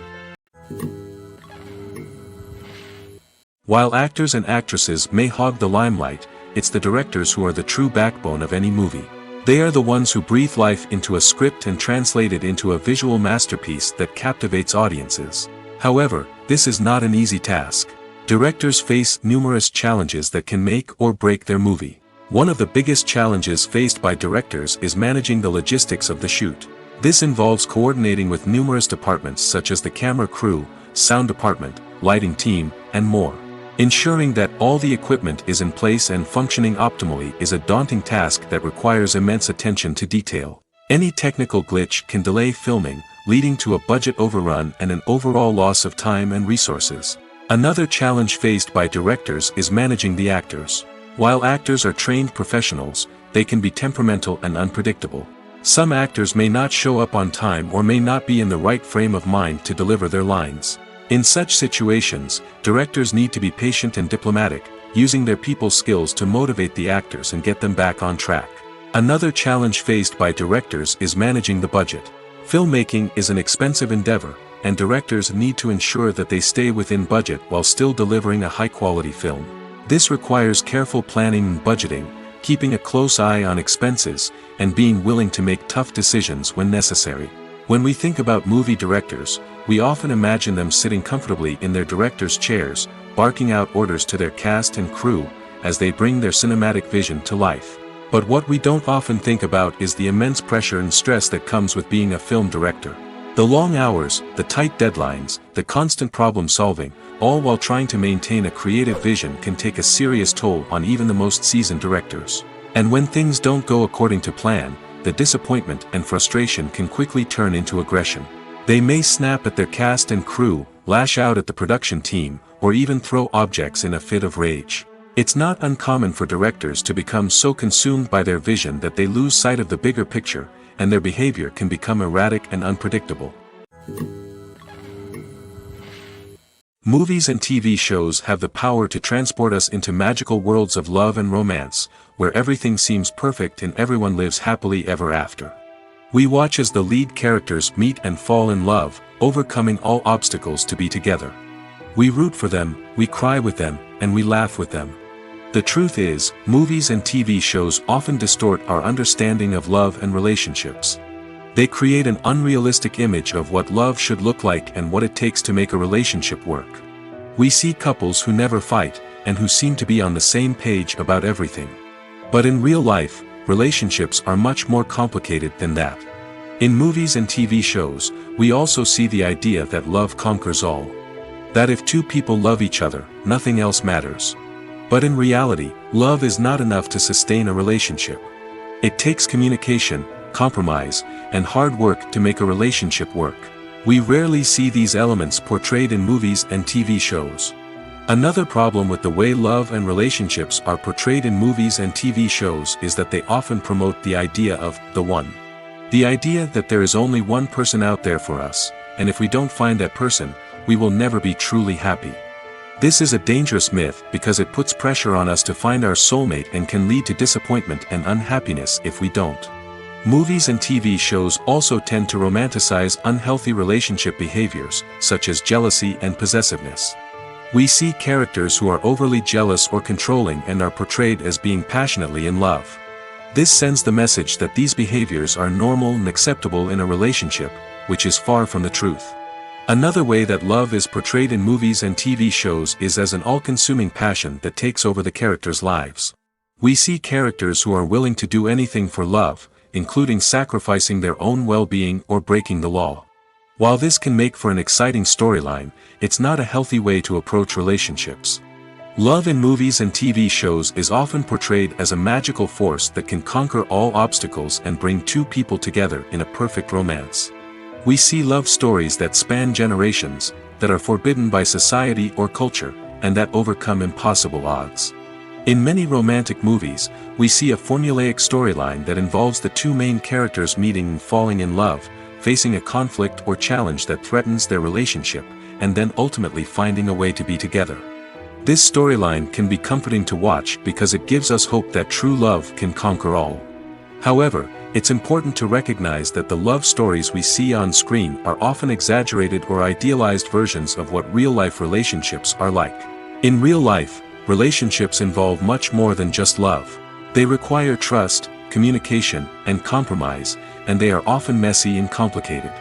While actors and actresses may hog the limelight, it's the directors who are the true backbone of any movie. They are the ones who breathe life into a script and translate it into a visual masterpiece that captivates audiences. However, this is not an easy task. Directors face numerous challenges that can make or break their movie. One of the biggest challenges faced by directors is managing the logistics of the shoot. This involves coordinating with numerous departments such as the camera crew, sound department, lighting team, and more. Ensuring that all the equipment is in place and functioning optimally is a daunting task that requires immense attention to detail. Any technical glitch can delay filming, leading to a budget overrun and an overall loss of time and resources. Another challenge faced by directors is managing the actors. While actors are trained professionals, they can be temperamental and unpredictable. Some actors may not show up on time or may not be in the right frame of mind to deliver their lines. In such situations, directors need to be patient and diplomatic, using their people skills to motivate the actors and get them back on track. Another challenge faced by directors is managing the budget. Filmmaking is an expensive endeavor, and directors need to ensure that they stay within budget while still delivering a high-quality film. This requires careful planning and budgeting, keeping a close eye on expenses, and being willing to make tough decisions when necessary. When we think about movie directors, we often imagine them sitting comfortably in their director's chairs, barking out orders to their cast and crew, as they bring their cinematic vision to life. But what we don't often think about is the immense pressure and stress that comes with being a film director. The long hours, the tight deadlines, the constant problem-solving, all while trying to maintain a creative vision can take a serious toll on even the most seasoned directors. And when things don't go according to plan, the disappointment and frustration can quickly turn into aggression. They may snap at their cast and crew, lash out at the production team, or even throw objects in a fit of rage. It's not uncommon for directors to become so consumed by their vision that they lose sight of the bigger picture, and their behavior can become erratic and unpredictable. Movies and TV shows have the power to transport us into magical worlds of love and romance, where everything seems perfect and everyone lives happily ever after. We watch as the lead characters meet and fall in love, overcoming all obstacles to be together. We root for them, we cry with them, and we laugh with them. The truth is, movies and TV shows often distort our understanding of love and relationships. They create an unrealistic image of what love should look like and what it takes to make a relationship work. We see couples who never fight, and who seem to be on the same page about everything. But in real life, relationships are much more complicated than that. In movies and TV shows, we also see the idea that love conquers all. That if two people love each other, nothing else matters. But in reality, love is not enough to sustain a relationship. It takes communication, compromise, and hard work to make a relationship work. We rarely see these elements portrayed in movies and TV shows. Another problem with the way love and relationships are portrayed in movies and TV shows is that they often promote the idea of the one. The idea that there is only one person out there for us, and if we don't find that person, we will never be truly happy. This is a dangerous myth because it puts pressure on us to find our soulmate and can lead to disappointment and unhappiness if we don't. Movies and TV shows also tend to romanticize unhealthy relationship behaviors, such as jealousy and possessiveness. We see characters who are overly jealous or controlling and are portrayed as being passionately in love. This sends the message that these behaviors are normal and acceptable in a relationship, which is far from the truth. Another way that love is portrayed in movies and TV shows is as an all-consuming passion that takes over the characters' lives. We see characters who are willing to do anything for love, including sacrificing their own well-being or breaking the law. While this can make for an exciting storyline, it's not a healthy way to approach relationships. Love in movies and TV shows is often portrayed as a magical force that can conquer all obstacles and bring two people together in a perfect romance. We see love stories that span generations, that are forbidden by society or culture, and that overcome impossible odds. In many romantic movies, we see a formulaic storyline that involves the two main characters meeting and falling in love, facing a conflict or challenge that threatens their relationship, and then ultimately finding a way to be together. This storyline can be comforting to watch because it gives us hope that true love can conquer all. However, it's important to recognize that the love stories we see on screen are often exaggerated or idealized versions of what real-life relationships are like. In real life, relationships involve much more than just love. They require trust, communication, and compromise, and they are often messy and complicated.